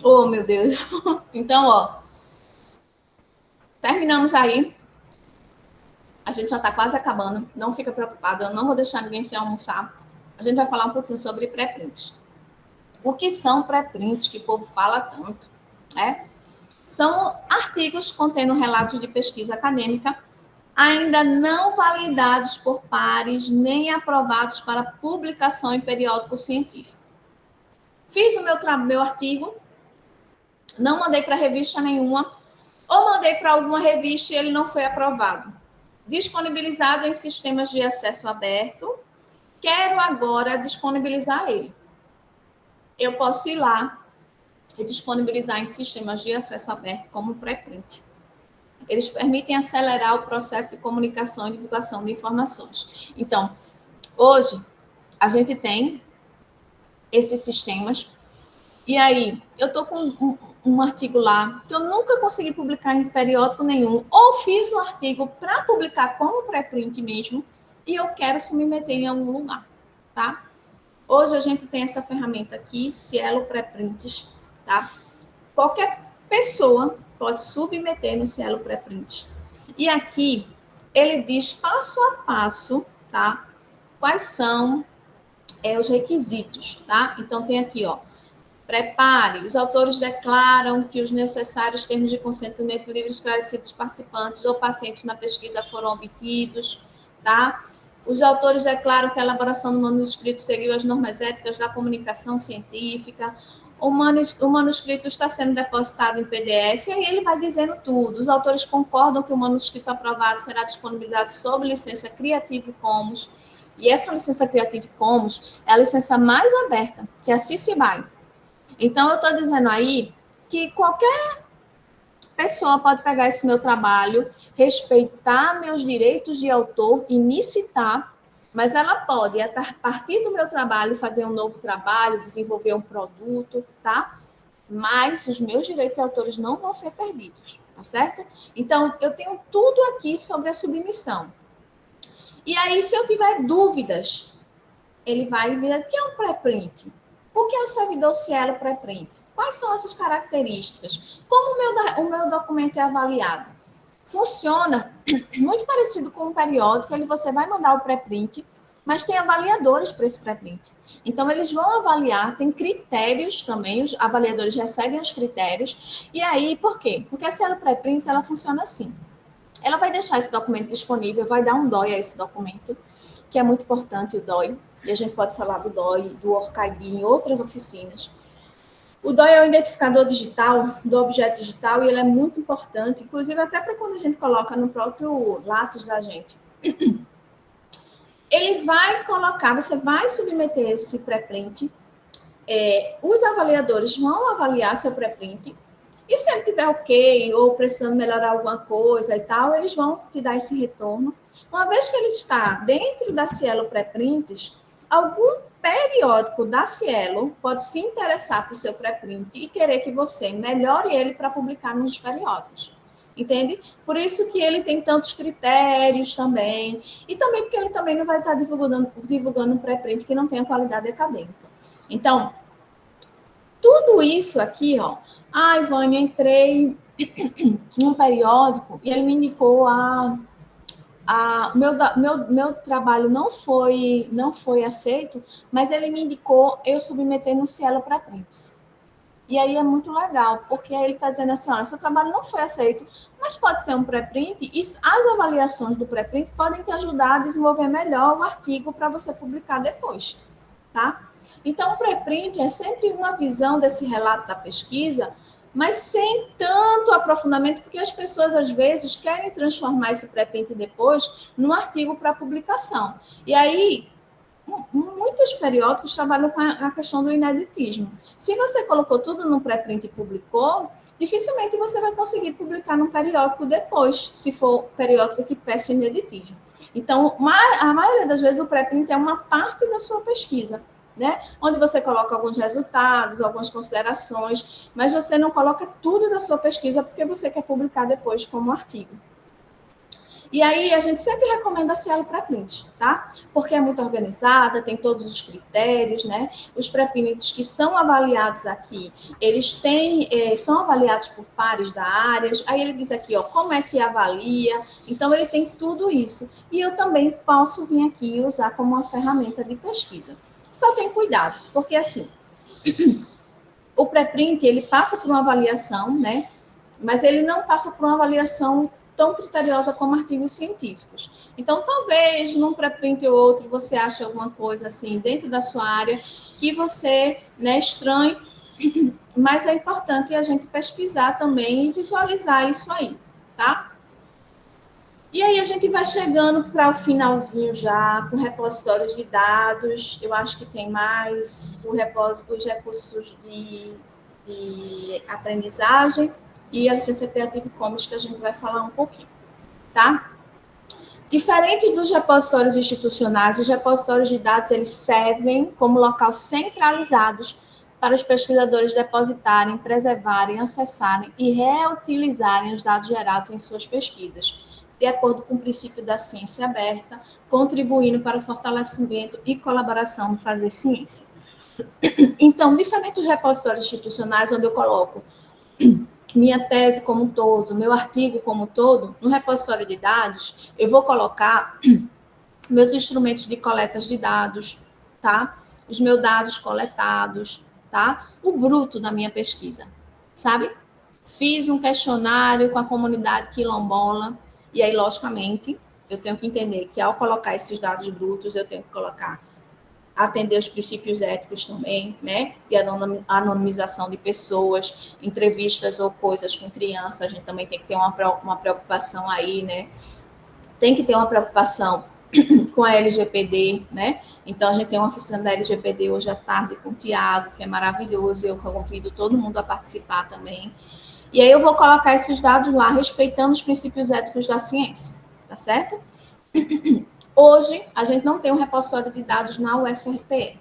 Oh, meu Deus. Então, ó. Terminamos aí. A gente já tá quase acabando. Não fica preocupado. Eu não vou deixar ninguém sem almoçar. A gente vai falar um pouquinho sobre pré-prints. O que são pré-prints que o povo fala tanto? São artigos contendo relatos de pesquisa acadêmica ainda não validados por pares nem aprovados para publicação em periódico científico. fiz o meu artigo, não mandei para revista nenhuma, ou mandei para alguma revista e ele não foi aprovado. Disponibilizado em sistemas de acesso aberto, quero agora disponibilizar ele. Eu posso ir lá e disponibilizar em sistemas de acesso aberto como pré-print. Eles permitem acelerar o processo de comunicação e divulgação de informações. Então, hoje, a gente tem esses sistemas, e aí, eu estou com um artigo lá que eu nunca consegui publicar em periódico nenhum, ou fiz o artigo para publicar como pré-print mesmo, e eu quero submeter em algum lugar, tá? Hoje a gente tem essa ferramenta aqui, Cielo Pré-Prints, tá? Qualquer pessoa pode submeter no Cielo Pré-Prints. E aqui ele diz passo a passo, tá? Quais são os requisitos, tá? Então tem aqui, ó. Prepare. Os autores declaram que os necessários termos de consentimento livre esclarecidos dos participantes ou pacientes na pesquisa foram obtidos, tá? Os autores declaram que a elaboração do manuscrito seguiu as normas éticas da comunicação científica. O manuscrito está sendo depositado em PDF, e aí ele vai dizendo tudo. Os autores concordam que o manuscrito aprovado será disponibilizado sob licença Creative Commons, e essa licença Creative Commons é a licença mais aberta, que é a CC BY. Então, eu estou dizendo aí que qualquer pessoa pode pegar esse meu trabalho, respeitar meus direitos de autor e me citar, mas ela pode, a partir do meu trabalho, fazer um novo trabalho, desenvolver um produto, tá? Mas os meus direitos de autores não vão ser perdidos, tá certo? Então, eu tenho tudo aqui sobre a submissão. E aí, se eu tiver dúvidas, ele vai ver aqui um pré-print. O que é o servidor Cielo pré-print? Quais são essas características? Como o meu documento é avaliado? Funciona muito parecido com um periódico, ele você vai mandar o pré-print, mas tem avaliadores para esse pré-print. Então, eles vão avaliar, tem critérios também, os avaliadores recebem os critérios. E aí, por quê? Porque a Cielo pré-print, ela funciona assim. Ela vai deixar esse documento disponível, vai dar um DOI a esse documento, que é muito importante o DOI, e a gente pode falar do DOI, do ORCID em outras oficinas. O DOI é o identificador digital do objeto digital e ele é muito importante, inclusive até para quando a gente coloca no próprio lápis da gente. Ele vai colocar, você vai submeter esse pré-print, os avaliadores vão avaliar seu pré-print, e se ele tiver ok, ou precisando melhorar alguma coisa e tal, eles vão te dar esse retorno. Uma vez que ele está dentro da Cielo Pré-Prints, algum periódico da Cielo pode se interessar por seu pré-print e querer que você melhore ele para publicar nos periódicos. Entende? Por isso que ele tem tantos critérios também. E também porque ele também não vai estar divulgando um pré-print que não tenha qualidade acadêmica. Então, tudo isso aqui, ó. Ah, Ivane, eu entrei num periódico e ele me indicou meu trabalho não foi aceito, mas ele me indicou eu submeter no Cielo Pré-Prints. E aí é muito legal, porque aí ele está dizendo assim, olha, seu trabalho não foi aceito, mas pode ser um pré-print, e as avaliações do pré-print podem te ajudar a desenvolver melhor o artigo para você publicar depois, tá? Então, o pré-print é sempre uma visão desse relato da pesquisa, mas sem tanto aprofundamento, porque as pessoas, às vezes, querem transformar esse pré-print depois num artigo para publicação. E aí, muitos periódicos trabalham com a questão do ineditismo. Se você colocou tudo no pré-print e publicou, dificilmente você vai conseguir publicar num periódico depois, se for periódico que peça ineditismo. Então, a maioria das vezes, o pré-print é uma parte da sua pesquisa, né? Onde você coloca alguns resultados, algumas considerações, mas você não coloca tudo da sua pesquisa porque você quer publicar depois como artigo. E aí, a gente sempre recomenda a Cielo Pré-Print, tá? Porque é muito organizada, tem todos os critérios, né? Os pré-prints que são avaliados aqui, eles são avaliados por pares da área. Aí ele diz aqui, ó, como é que avalia. Então, ele tem tudo isso. E eu também posso vir aqui e usar como uma ferramenta de pesquisa. Só tem cuidado, porque assim, o pré-print, ele passa por uma avaliação, né? Mas ele não passa por uma avaliação tão criteriosa como artigos científicos. Então, talvez, num pré-print ou outro, você ache alguma coisa assim dentro da sua área que você, né, estranhe, mas é importante a gente pesquisar também e visualizar isso aí, tá? E aí a gente vai chegando para o finalzinho já, com repositórios de dados, eu acho que tem mais os recursos de aprendizagem e a licença Creative Commons, que a gente vai falar um pouquinho, tá? Diferente dos repositórios institucionais, os repositórios de dados, eles servem como local centralizados para os pesquisadores depositarem, preservarem, acessarem e reutilizarem os dados gerados em suas pesquisas, de acordo com o princípio da ciência aberta, contribuindo para o fortalecimento e colaboração no fazer ciência. Então, diferente dos repositórios institucionais, onde eu coloco minha tese como um todo, meu artigo como um todo, no repositório de dados, eu vou colocar meus instrumentos de coleta de dados, tá? Os meus dados coletados, tá? O bruto da minha pesquisa, sabe? Fiz um questionário com a comunidade quilombola, e aí, logicamente, eu tenho que entender que ao colocar esses dados brutos, eu tenho que colocar atender os princípios éticos também, né? E a anonimização de pessoas, entrevistas ou coisas com crianças, a gente também tem que ter uma preocupação aí, né? Tem que ter uma preocupação com a LGPD, né? Então, a gente tem uma oficina da LGPD hoje à tarde com o Tiago, que é maravilhoso, e eu convido todo mundo a participar também. E aí eu vou colocar esses dados lá, respeitando os princípios éticos da ciência, tá certo? Hoje, a gente não tem um repositório de dados na UFRPE.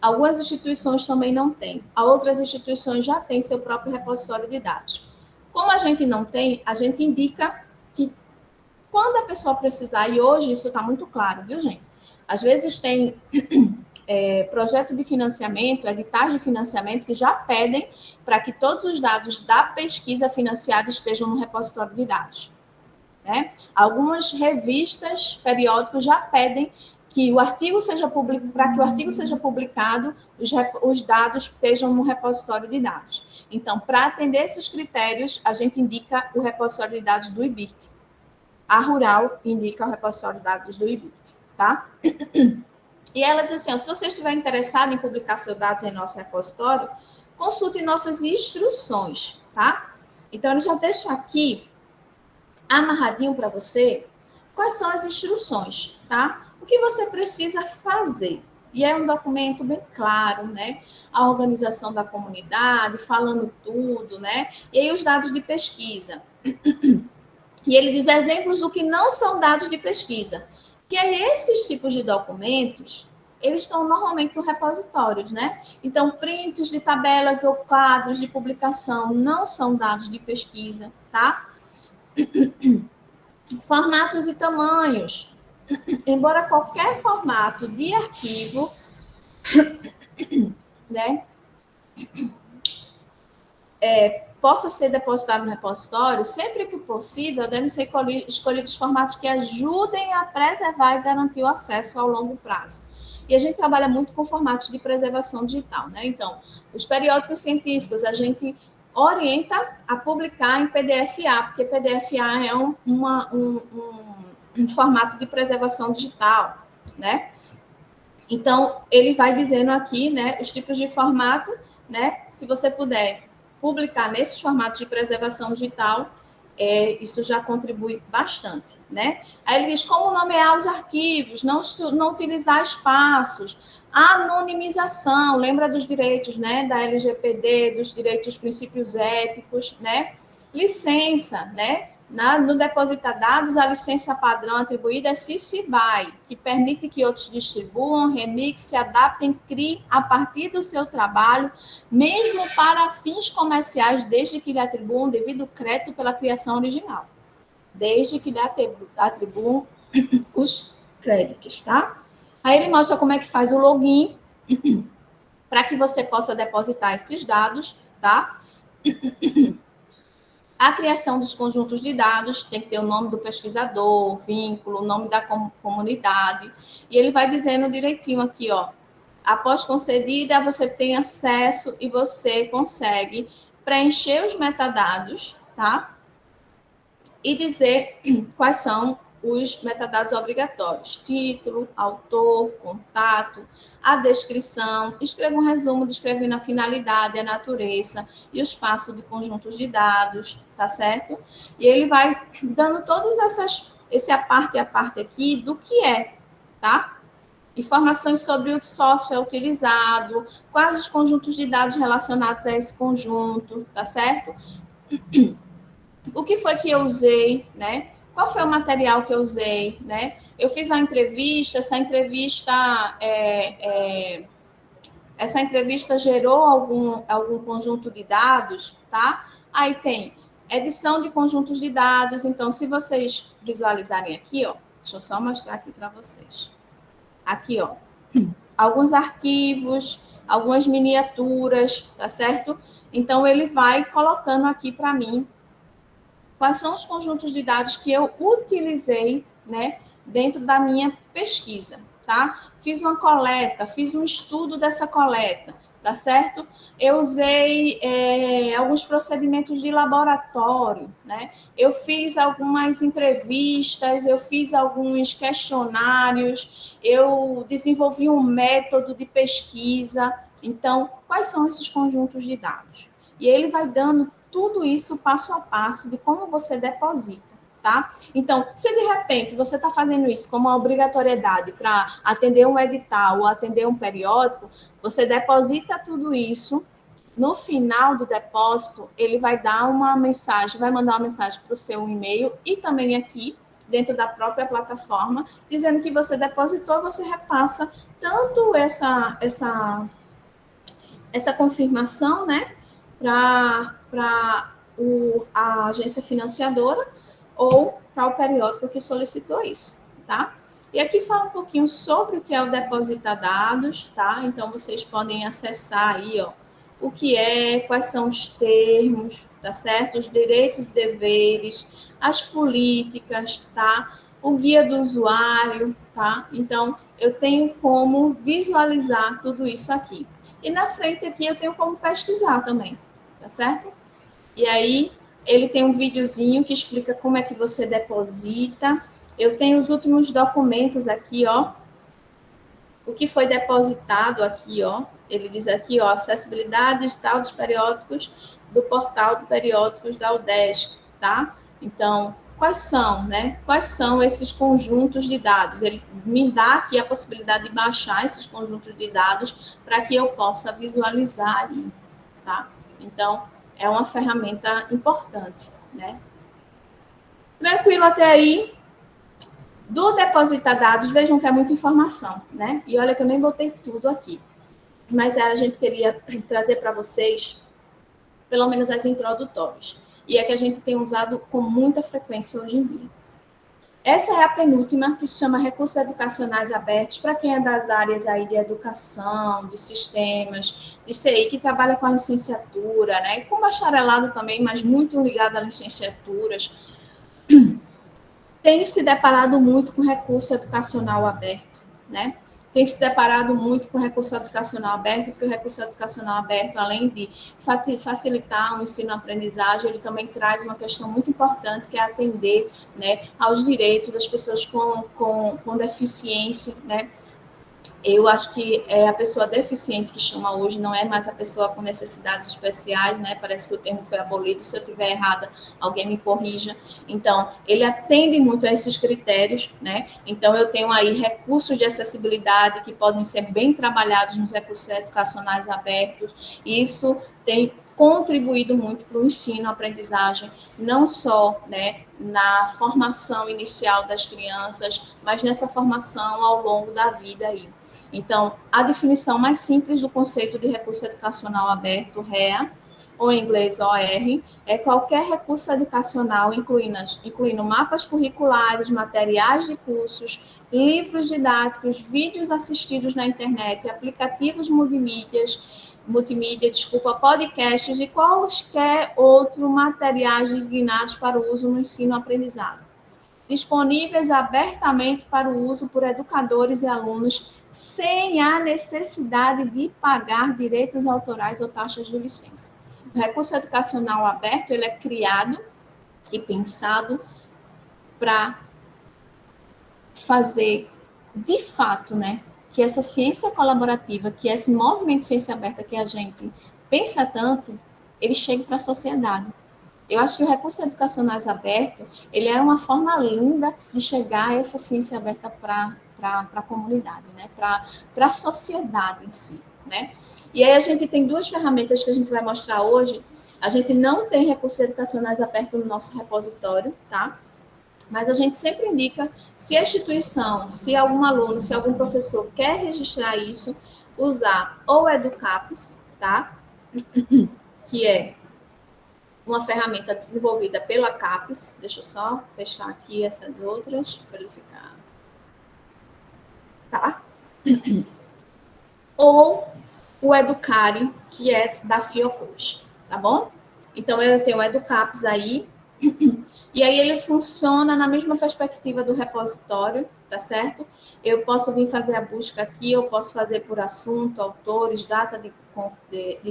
Algumas instituições também não têm. Outras instituições já têm seu próprio repositório de dados. Como a gente não tem, a gente indica que quando a pessoa precisar, e hoje isso está muito claro, viu, gente? Às vezes tem projeto de financiamento, editais de financiamento que já pedem para que todos os dados da pesquisa financiada estejam no repositório de dados. Né? Algumas revistas, periódicos já pedem que o artigo seja publicado, para que o artigo seja publicado, os dados estejam no repositório de dados. Então, para atender esses critérios, a gente indica o repositório de dados do IBIRT. A Rural indica o repositório de dados do IBIRT, tá? E ela diz assim, ó, se você estiver interessado em publicar seus dados em nosso repositório, consulte nossas instruções, tá? Então, eu já deixo aqui amarradinho para você quais são as instruções, tá? O que você precisa fazer. E é um documento bem claro, né? A organização da comunidade, falando tudo, né? E aí os dados de pesquisa. E ele diz exemplos do que não são dados de pesquisa. Que aí esses tipos de documentos, eles estão normalmente no repositórios, né? Então, prints de tabelas ou quadros de publicação não são dados de pesquisa, tá? Formatos e tamanhos. Embora qualquer formato de arquivo, né, possa ser depositado no repositório, sempre que possível, devem ser escolhidos formatos que ajudem a preservar e garantir o acesso ao longo prazo. E a gente trabalha muito com formatos de preservação digital, né? Então, os periódicos científicos, a gente orienta a publicar em PDF-A, porque PDF-A é um formato de preservação digital, né? Então, ele vai dizendo aqui, né, os tipos de formato, né? Se você puder publicar nesses formatos de preservação digital, isso já contribui bastante, né? Aí ele diz como nomear os arquivos, não utilizar espaços, anonimização, lembra dos direitos, né, da LGPD, dos direitos, dos princípios éticos, né? Licença, né? No depositar dados, a licença padrão atribuída é CC BY, que permite que outros distribuam, remixem, adaptem, criem a partir do seu trabalho, mesmo para fins comerciais, desde que lhe atribuam devido crédito pela criação original. Desde que lhe atribuam os créditos, tá? Aí ele mostra como é que faz o login para que você possa depositar esses dados, tá? A criação dos conjuntos de dados tem que ter o nome do pesquisador, o vínculo, o nome da comunidade. E ele vai dizendo direitinho aqui, ó. Após concedida, você tem acesso e você consegue preencher os metadados, tá? e dizer quais são os metadados obrigatórios: título, autor, contato, a descrição, escreva um resumo descrevendo a finalidade, a natureza e o espaço de conjuntos de dados, tá certo? E ele vai dando todas esse a parte aqui do que é, tá? Informações sobre o software utilizado, quais os conjuntos de dados relacionados a esse conjunto, tá certo? O que foi que eu usei, né? Qual foi o material que eu usei, né? Eu fiz a entrevista, essa entrevista gerou algum conjunto de dados, tá? Aí tem edição de conjuntos de dados. Então, se vocês visualizarem aqui, ó, deixa eu só mostrar aqui para vocês. Aqui, ó, alguns arquivos, algumas miniaturas, tá certo? Então, ele vai colocando aqui para mim quais são os conjuntos de dados que eu utilizei, né, dentro da minha pesquisa, tá? Fiz uma coleta, fiz um estudo dessa coleta, tá certo? Eu usei alguns procedimentos de laboratório, né? Eu fiz algumas entrevistas, eu fiz alguns questionários, eu desenvolvi um método de pesquisa. Então, quais são esses conjuntos de dados? E ele vai dando tudo isso passo a passo de como você deposita, tá? Então, se de repente você está fazendo isso como uma obrigatoriedade para atender um edital ou atender um periódico, você deposita tudo isso. No final do depósito, ele vai dar uma mensagem, vai mandar uma mensagem para o seu e-mail e também aqui dentro da própria plataforma, dizendo que você depositou, você repassa tanto essa confirmação, né, para a agência financiadora ou para o periódico que solicitou isso, tá? E aqui fala um pouquinho sobre o que é o depositar dados, tá? Então, vocês podem acessar aí, ó, o que é, quais são os termos, tá certo? Os direitos e deveres, as políticas, tá? O guia do usuário, tá? Então, eu tenho como visualizar tudo isso aqui. E na frente aqui eu tenho como pesquisar também, tá certo? E aí ele tem um videozinho que explica como é que você deposita. Eu tenho os últimos documentos aqui, ó. O que foi depositado aqui, ó. Ele diz aqui, ó, acessibilidade digital dos periódicos do portal de periódicos da UDESC, tá? Então, quais são, né? Quais são esses conjuntos de dados? Ele me dá aqui a possibilidade de baixar esses conjuntos de dados para que eu possa visualizar ali, tá? Então, é uma ferramenta importante, né? Tranquilo até aí? Do depositar dados, vejam que é muita informação, né? E olha que eu nem botei tudo aqui. Mas a gente queria trazer para vocês, pelo menos as introdutórias. E é que a gente tem usado com muita frequência hoje em dia. Essa é a penúltima, que se chama Recursos Educacionais Abertos, para quem é das áreas aí de educação, de sistemas, de CI, que trabalha com a licenciatura, né? E com bacharelado também, mas muito ligado a licenciaturas. Tem se deparado muito com recurso educacional aberto, né? Tem se deparado muito com recurso educacional aberto, porque o recurso educacional aberto, além de facilitar o ensino-aprendizagem, ele também traz uma questão muito importante, que é atender, né, aos direitos das pessoas com deficiência, né? Eu acho que é a pessoa deficiente que chama hoje, não é mais a pessoa com necessidades especiais, né? Parece que o termo foi abolido. Se eu estiver errada, alguém me corrija. Então, ele atende muito a esses critérios, né? Então, eu tenho aí recursos de acessibilidade que podem ser bem trabalhados nos recursos educacionais abertos. E isso tem contribuído muito para o ensino, a aprendizagem, não só, né, na formação inicial das crianças, mas nessa formação ao longo da vida aí. Então, a definição mais simples do conceito de recurso educacional aberto, REA, ou em inglês OR, é qualquer recurso educacional, incluindo mapas curriculares, materiais de cursos, livros didáticos, vídeos assistidos na internet, aplicativos multimídia, podcasts e quaisquer outros materiais designados para o uso no ensino-aprendizado, disponíveis abertamente para o uso por educadores e alunos, sem a necessidade de pagar direitos autorais ou taxas de licença. O recurso educacional aberto, ele é criado e pensado para fazer, de fato, né, que essa ciência colaborativa, que esse movimento de ciência aberta que a gente pensa tanto, ele chegue para a sociedade. Eu acho que o recurso educacionais aberto, ele é uma forma linda de chegar a essa ciência aberta para a comunidade, né? Para a sociedade em si, né? E aí a gente tem duas ferramentas que a gente vai mostrar hoje. A gente não tem recursos educacionais abertos no nosso repositório, tá? Mas a gente sempre indica, se a instituição, se algum aluno, se algum professor quer registrar isso, usar ou o EduCapes, tá? Que é uma ferramenta desenvolvida pela CAPES. Deixa eu só fechar aqui essas outras para ele ficar. Tá? Ou o Educare, que é da Fiocruz, tá bom? Então, eu tenho o EduCapes aí, e aí ele funciona na mesma perspectiva do repositório, tá certo? Eu posso vir fazer a busca aqui, eu posso fazer por assunto, autores, data de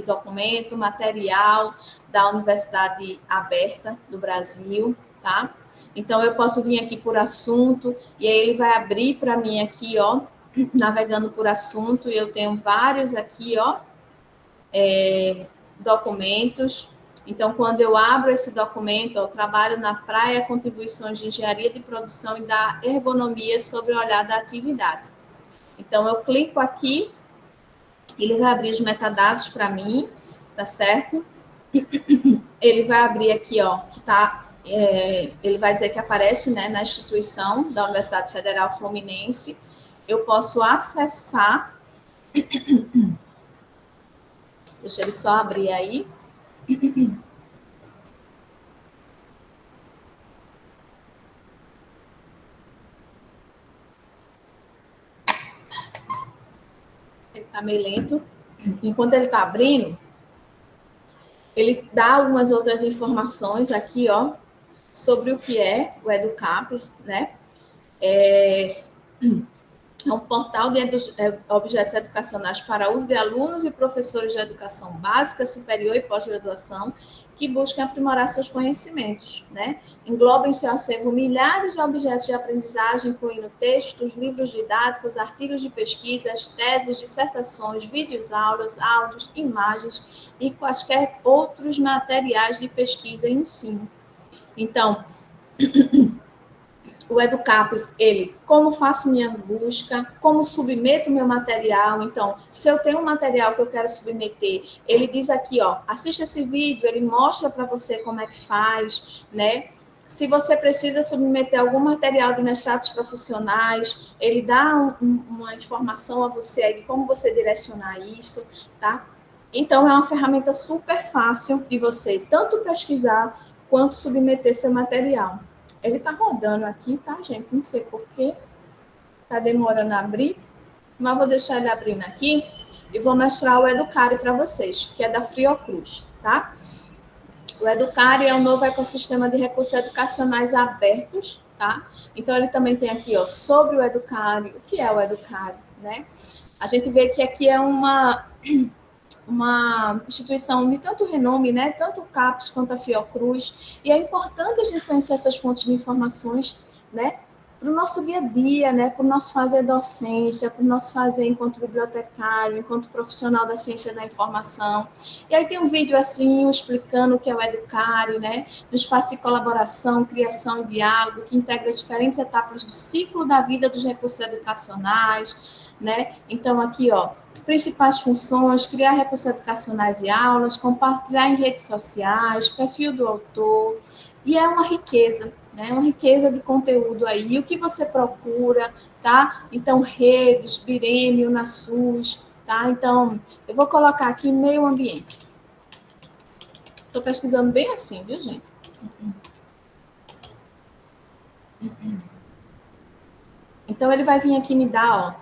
documento, material da Universidade Aberta do Brasil, tá? Então, eu posso vir aqui por assunto, e aí ele vai abrir para mim aqui, ó, navegando por assunto, e eu tenho vários aqui, ó, documentos. Então, quando eu abro esse documento, eu trabalho na praia, contribuições de engenharia de produção e da ergonomia sobre o olhar da atividade. Então, eu clico aqui, ele vai abrir os metadados para mim, tá certo? Ele vai abrir aqui, ó, que tá, ele vai dizer que aparece, né, na instituição da Universidade Federal Fluminense. Eu posso acessar, deixa ele só abrir aí. Ele está meio lento. Enquanto ele está abrindo, ele dá algumas outras informações aqui, ó, sobre o que é o EduCapes, né? É um portal de objetos educacionais para uso de alunos e professores de educação básica, superior e pós-graduação que buscam aprimorar seus conhecimentos, né? Engloba em seu acervo milhares de objetos de aprendizagem, incluindo textos, livros didáticos, artigos de pesquisas, teses, dissertações, vídeos, aulas, áudios, imagens e quaisquer outros materiais de pesquisa e ensino. Então, o EduCapes, ele, como faço minha busca, como submeto meu material. Então, se eu tenho um material que eu quero submeter, ele diz aqui, ó, assista esse vídeo, ele mostra para você como é que faz, né? Se você precisa submeter algum material de mestrados profissionais, ele dá uma informação a você aí de como você direcionar isso, tá? Então, é uma ferramenta super fácil de você tanto pesquisar quanto submeter seu material. Ele tá rodando aqui, tá, gente? Não sei porquê. Tá demorando a abrir. Mas vou deixar ele abrindo aqui e vou mostrar o Educare para vocês, que é da Fiocruz, tá? O Educare é um novo ecossistema de recursos educacionais abertos, tá? Então, ele também tem aqui, ó, sobre o Educare, o que é o Educare, né? A gente vê que aqui é uma instituição de tanto renome, né, tanto o CAPES quanto a Fiocruz, e é importante a gente conhecer essas fontes de informações, né, para o nosso dia a dia, né, para o nosso fazer docência, para o nosso fazer enquanto bibliotecário, enquanto profissional da ciência da informação. E aí tem um vídeo assim, explicando o que é o Educare, né, no espaço de colaboração, criação e diálogo, que integra as diferentes etapas do ciclo da vida dos recursos educacionais, né, então aqui, ó, principais funções, criar recursos educacionais e aulas, compartilhar em redes sociais, perfil do autor, e é uma riqueza, né? Uma riqueza de conteúdo aí. E o que você procura, tá? Então, redes, Birêmio, na SUS, tá? Então, eu vou colocar aqui meio ambiente. Estou pesquisando bem assim, viu, gente? Então, ele vai vir aqui me dar, ó,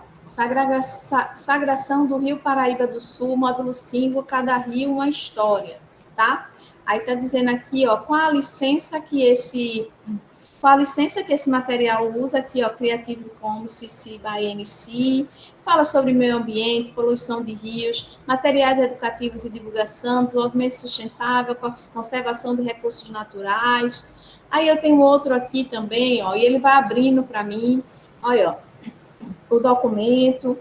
Sagração do Rio Paraíba do Sul, módulo 5, cada rio uma história, tá? Aí tá dizendo aqui, ó, com a licença que qual a licença que esse material usa, aqui, ó, Creative Commons CC by NC, fala sobre meio ambiente, poluição de rios, materiais educativos e divulgação, desenvolvimento sustentável, conservação de recursos naturais. Aí eu tenho outro aqui também, ó, e ele vai abrindo para mim, olha, ó, o documento,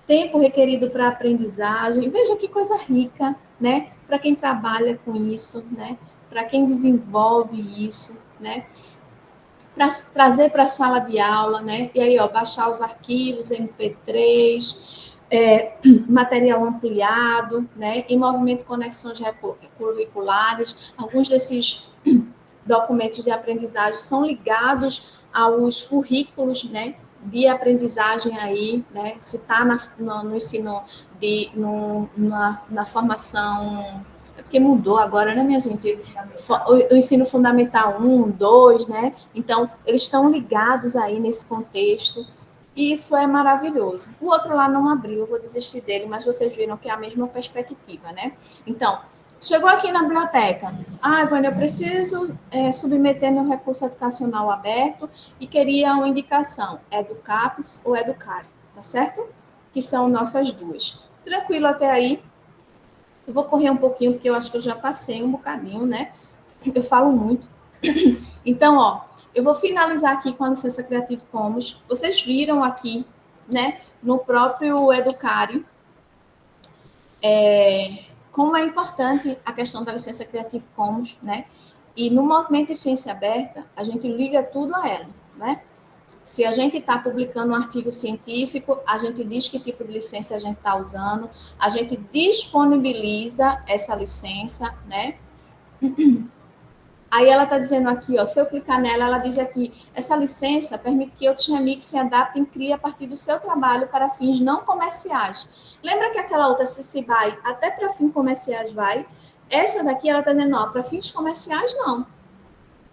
tempo requerido para aprendizagem. Veja que coisa rica, né? Para quem trabalha com isso, né? Para quem desenvolve isso, né? Para trazer para a sala de aula, né? E aí, ó, baixar os arquivos, MP3, material ampliado, né? Em movimento conexões curriculares. Alguns desses documentos de aprendizagem são ligados aos currículos, né? De aprendizagem aí, né? Se está no ensino, na formação, é porque mudou agora, né, minha gente? O ensino fundamental 1, 2, né? Então, eles estão ligados aí nesse contexto, e isso é maravilhoso. O outro lá não abriu, eu vou desistir dele, mas vocês viram que é a mesma perspectiva, né? Então, chegou aqui na biblioteca. Ah, Ivone, eu preciso submeter meu recurso educacional aberto e queria uma indicação. Educaps ou Educare, tá certo? Que são nossas duas. Tranquilo até aí. Eu vou correr um pouquinho, porque eu acho que eu já passei um bocadinho, né? Eu falo muito. Então, ó, eu vou finalizar aqui com a licença Creative Commons. Vocês viram aqui, né, no próprio Educare, como é importante a questão da licença Creative Commons, né? E no movimento de ciência aberta, a gente liga tudo a ela, né? Se a gente está publicando um artigo científico, a gente diz que tipo de licença a gente está usando, a gente disponibiliza essa licença, né? Aí ela está dizendo aqui, ó, se eu clicar nela, ela diz aqui, essa licença permite que outros remixes se adaptem e criem a partir do seu trabalho para fins não comerciais. Lembra que aquela outra se vai até para fins comerciais vai? Essa daqui ela está dizendo, ó, para fins comerciais não.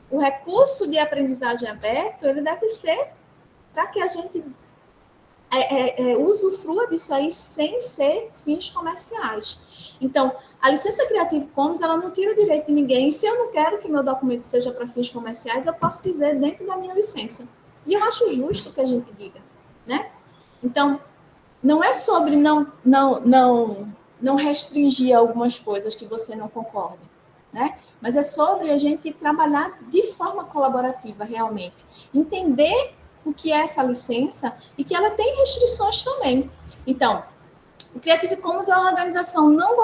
O recurso de aprendizagem aberto, ele deve ser para que a gente usufrua disso aí sem ser fins comerciais. Então, a licença Creative Commons, ela não tira o direito de ninguém. E se eu não quero que meu documento seja para fins comerciais, eu posso dizer dentro da minha licença. E eu acho justo que a gente diga, né? Então, não é sobre não restringir algumas coisas que você não concorda, né? Mas é sobre a gente trabalhar de forma colaborativa, realmente. Entender o que é essa licença e que ela tem restrições também. Então, o Creative Commons é uma organização não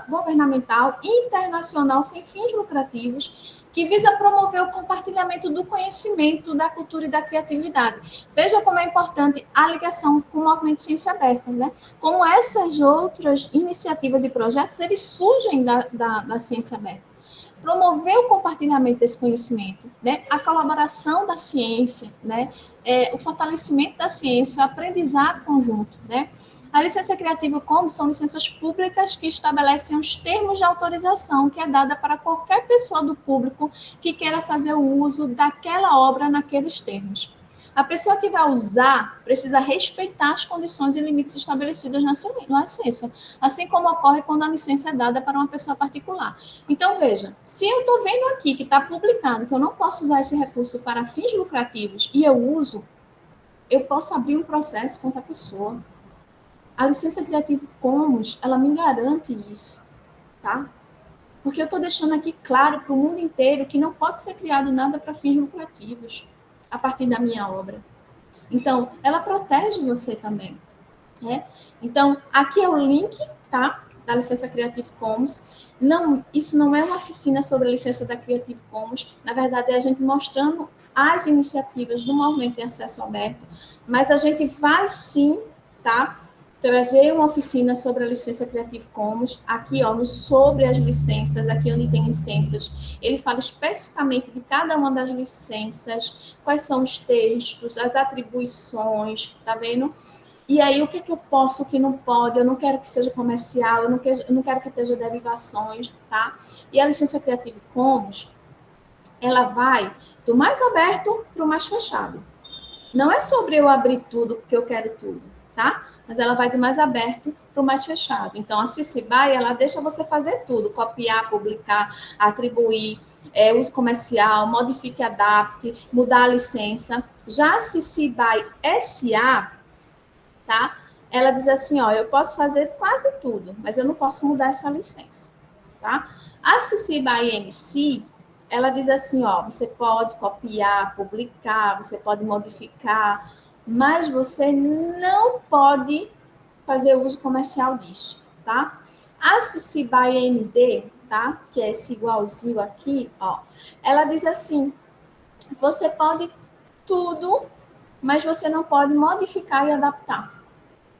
governamental internacional sem fins lucrativos que visa promover o compartilhamento do conhecimento, da cultura e da criatividade. Veja como é importante a ligação com o movimento de ciência aberta, né? Como essas outras iniciativas e projetos, eles surgem da ciência aberta. Promover o compartilhamento desse conhecimento, né? A colaboração da ciência, né? O fortalecimento da ciência, o aprendizado conjunto, né? A licença Creative Commons são licenças públicas que estabelecem os termos de autorização que é dada para qualquer pessoa do público que queira fazer o uso daquela obra naqueles termos. A pessoa que vai usar precisa respeitar as condições e limites estabelecidos na licença, assim como ocorre quando a licença é dada para uma pessoa particular. Então, veja, se eu estou vendo aqui que está publicado que eu não posso usar esse recurso para fins lucrativos e eu uso, eu posso abrir um processo contra a pessoa. A licença Creative Commons, ela me garante isso, tá? Porque eu estou deixando aqui claro para o mundo inteiro que não pode ser criado nada para fins lucrativos a partir da minha obra. Então, ela protege você também, né? Então, aqui é o link, tá? Da licença Creative Commons. Não, isso não é uma oficina sobre a licença da Creative Commons. Na verdade, é a gente mostrando as iniciativas do movimento em acesso aberto, mas a gente vai sim, tá? Trazer uma oficina sobre a licença Creative Commons, aqui, ó, no sobre as licenças, aqui onde tem licenças, ele fala especificamente de cada uma das licenças, quais são os textos, as atribuições, tá vendo? E aí, o que eu posso, o que não pode, eu não quero que seja comercial, eu não quero que tenha derivações, tá? E a licença Creative Commons, ela vai do mais aberto para o mais fechado. Não é sobre eu abrir tudo porque eu quero tudo. tá? Mas ela vai do mais aberto para o mais fechado. Então, a CC BY, ela deixa você fazer tudo, copiar, publicar, atribuir, uso comercial, modifique e adapte, mudar a licença. Já a CC BY SA, tá? Ela diz assim, ó, eu posso fazer quase tudo, mas eu não posso mudar essa licença, tá? A CC BY NC, ela diz assim, ó, você pode copiar, publicar, você pode modificar, mas você não pode fazer uso comercial disso, tá? A CC BY ND, tá? Que é esse igualzinho aqui, ó, ela diz assim, você pode tudo, mas você não pode modificar e adaptar.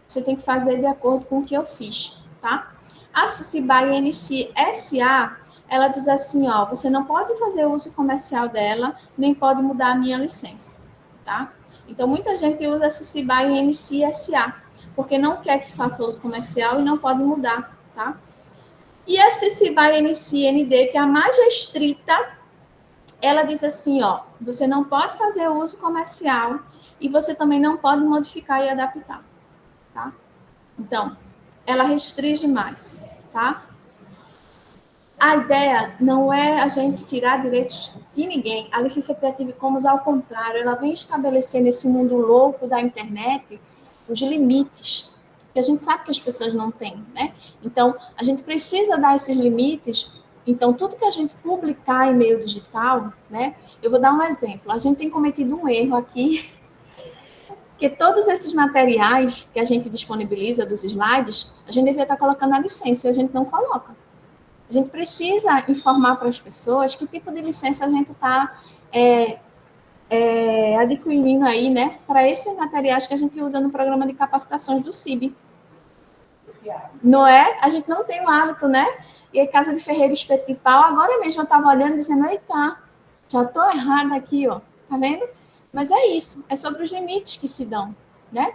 Você tem que fazer de acordo com o que eu fiz, tá? A CC BY NC SA, ela diz assim, ó, você não pode fazer uso comercial dela, nem pode mudar a minha licença, tá? Então, muita gente usa a CC BY NC SA, porque não quer que faça uso comercial e não pode mudar, tá? E a CC BY NC ND, que é a mais restrita, ela diz assim, ó, você não pode fazer uso comercial e você também não pode modificar e adaptar, tá? Então, ela restringe mais, tá? A ideia não é a gente tirar direitos de ninguém. A licença Creative Commons, ao contrário, ela vem estabelecer nesse mundo louco da internet os limites, que a gente sabe que as pessoas não têm, né? Então, a gente precisa dar esses limites. Então, tudo que a gente publicar em meio digital, né? Eu vou dar um exemplo. A gente tem cometido um erro aqui, que todos esses materiais que a gente disponibiliza dos slides, a gente devia estar colocando a licença e a gente não coloca. A gente precisa informar para as pessoas que tipo de licença a gente está adquirindo aí, né, para esses materiais que a gente usa no programa de capacitações do CIB. Não é? A gente não tem o hábito, né? E a Casa de Ferreira Espeto de Pau, agora mesmo eu estava olhando dizendo, eita, já estou errada aqui, ó, tá vendo? Mas é isso, é sobre os limites que se dão, né?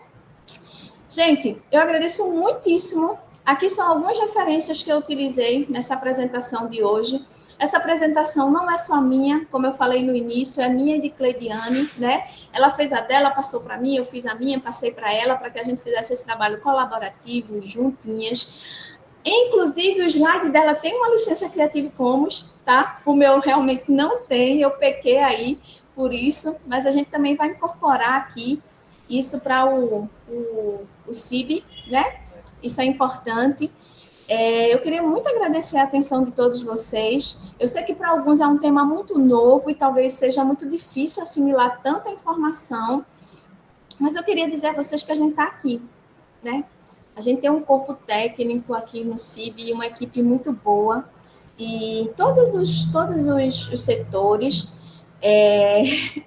Gente, eu agradeço muitíssimo. Aqui são algumas referências que eu utilizei nessa apresentação de hoje. Essa apresentação não é só minha, como eu falei no início, é minha e de Cleidiane, né? Ela fez a dela, passou para mim, eu fiz a minha, passei para ela, para que a gente fizesse esse trabalho colaborativo, juntinhas. Inclusive, o slide dela tem uma licença Creative Commons, tá? O meu realmente não tem, eu pequei aí por isso, mas a gente também vai incorporar aqui isso para o CIB, né? Isso é importante. Eu queria muito agradecer a atenção de todos vocês. Eu sei que para alguns é um tema muito novo e talvez seja muito difícil assimilar tanta informação, mas eu queria dizer a vocês que a gente está aqui, né? A gente tem um corpo técnico aqui no CIB e uma equipe muito boa, e todos os setores.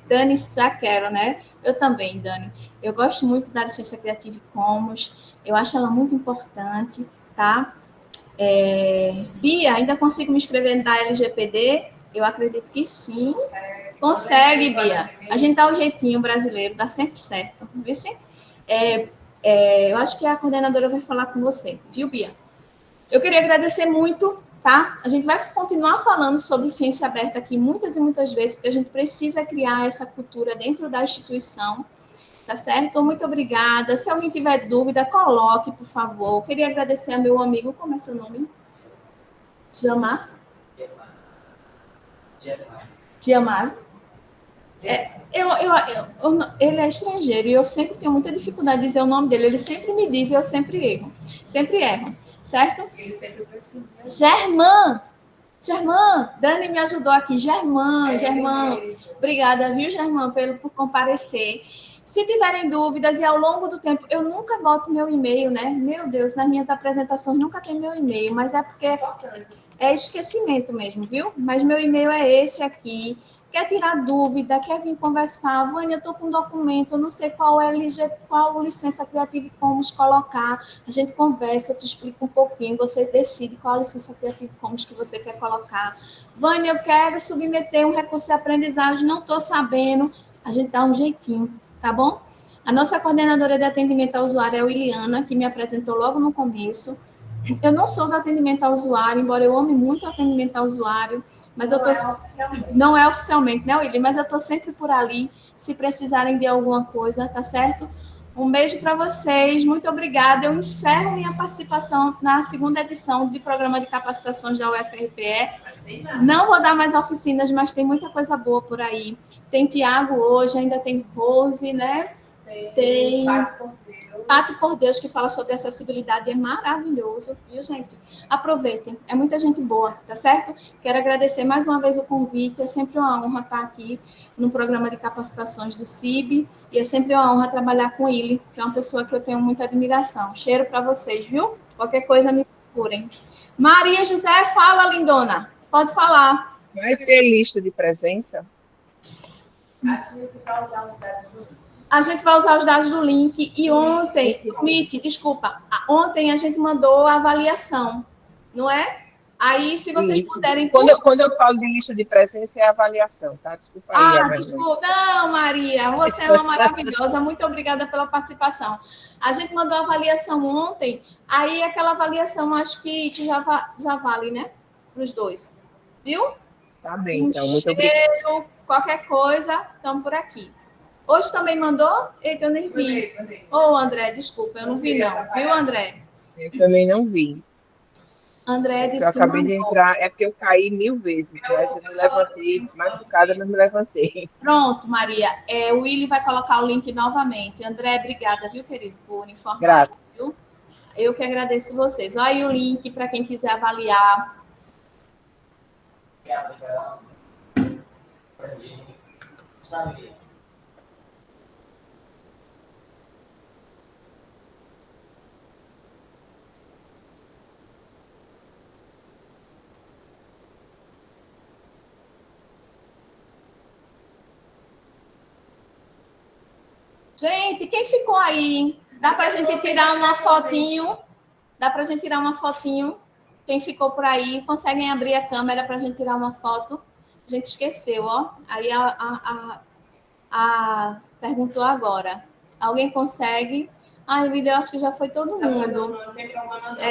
Dani, já quero, né? Eu também, Dani. Eu gosto muito da licença Creative Commons, eu acho ela muito importante, tá? Bia, ainda consigo me inscrever na LGPD? Eu acredito que sim. Consegue, Bia. A gente dá o jeitinho brasileiro, dá sempre certo. Vê se? Eu acho que a coordenadora vai falar com você, viu, Bia? Eu queria agradecer muito, tá? A gente vai continuar falando sobre ciência aberta aqui muitas e muitas vezes, porque a gente precisa criar essa cultura dentro da instituição, tá certo? Muito obrigada. Se alguém tiver dúvida, coloque, por favor. Eu queria agradecer a meu amigo, como é seu nome? Jamar? Jamar. Ele é estrangeiro e eu sempre tenho muita dificuldade de dizer o nome dele. Ele sempre me diz e eu sempre erro. Sempre erro, certo? Ele sempre precisa. Germán! Dani me ajudou aqui. Germán. Obrigada, viu, Germán, por comparecer. Se tiverem dúvidas e ao longo do tempo, eu nunca boto meu e-mail, né? Meu Deus, nas minhas apresentações nunca tem meu e-mail, mas é porque é esquecimento mesmo, viu? Mas meu e-mail é esse aqui. Quer tirar dúvida, quer vir conversar, Vânia, eu estou com um documento, eu não sei qual licença Creative Commons colocar, a gente conversa, eu te explico um pouquinho, você decide qual licença Creative Commons que você quer colocar. Vânia, eu quero submeter um recurso de aprendizagem, não estou sabendo, a gente dá um jeitinho, tá bom? A nossa coordenadora de atendimento ao usuário é a Williana, que me apresentou logo no começo. Eu não sou do atendimento ao usuário, embora eu ame muito o atendimento ao usuário, mas não é oficialmente, né, William? Mas eu estou sempre por ali, se precisarem de alguma coisa, tá certo? Um beijo para vocês, muito obrigada. Eu encerro minha participação na segunda edição do programa de capacitações da UFRPE. Não vou dar mais oficinas, mas tem muita coisa boa por aí. Tem Tiago hoje, ainda tem Rose, né? Tem Pato por Deus, que fala sobre acessibilidade, é maravilhoso, viu, gente? Aproveitem, é muita gente boa, tá certo? Quero agradecer mais uma vez o convite, é sempre uma honra estar aqui no programa de capacitações do CIB, e é sempre uma honra trabalhar com ele, que é uma pessoa que eu tenho muita admiração. Cheiro para vocês, viu? Qualquer coisa me procurem. Maria José, fala, lindona. Pode falar. Vai ter lista de presença? A gente vai usar os dados do link e ontem, ontem a gente mandou a avaliação, não é? Aí, se vocês Isso. puderem... Quando eu falo de lista de presença, é avaliação, tá? Desculpa aí, desculpa. Não, Maria, você é uma maravilhosa. Muito obrigada pela participação. A gente mandou a avaliação ontem, aí aquela avaliação acho que já vale, né? Para os dois. Viu? Tá bem, então, muito obrigada. Qualquer coisa, estamos por aqui. Hoje também mandou? Eita, eu nem vi. Ô, André, desculpa, eu não vi não. Viu, André? Eu também não vi. André disse eu acabei de entrar, é porque eu caí 1000 vezes, mas eu me levantei, machucada, mas me levantei. Pronto, Maria. O Willy vai colocar o link novamente. André, obrigada, viu, querido, por informar. Grata. Viu? Eu que agradeço vocês. Olha aí o link para quem quiser avaliar. Gente, quem ficou aí? Dá para a gente tirar uma fotinho? Dá para a gente tirar uma fotinho? Quem ficou por aí, conseguem abrir a câmera para a gente tirar uma foto? A gente esqueceu, ó. Aí a perguntou agora. Alguém consegue? Ai, William, eu acho que já foi todo mundo. Não tem problema não.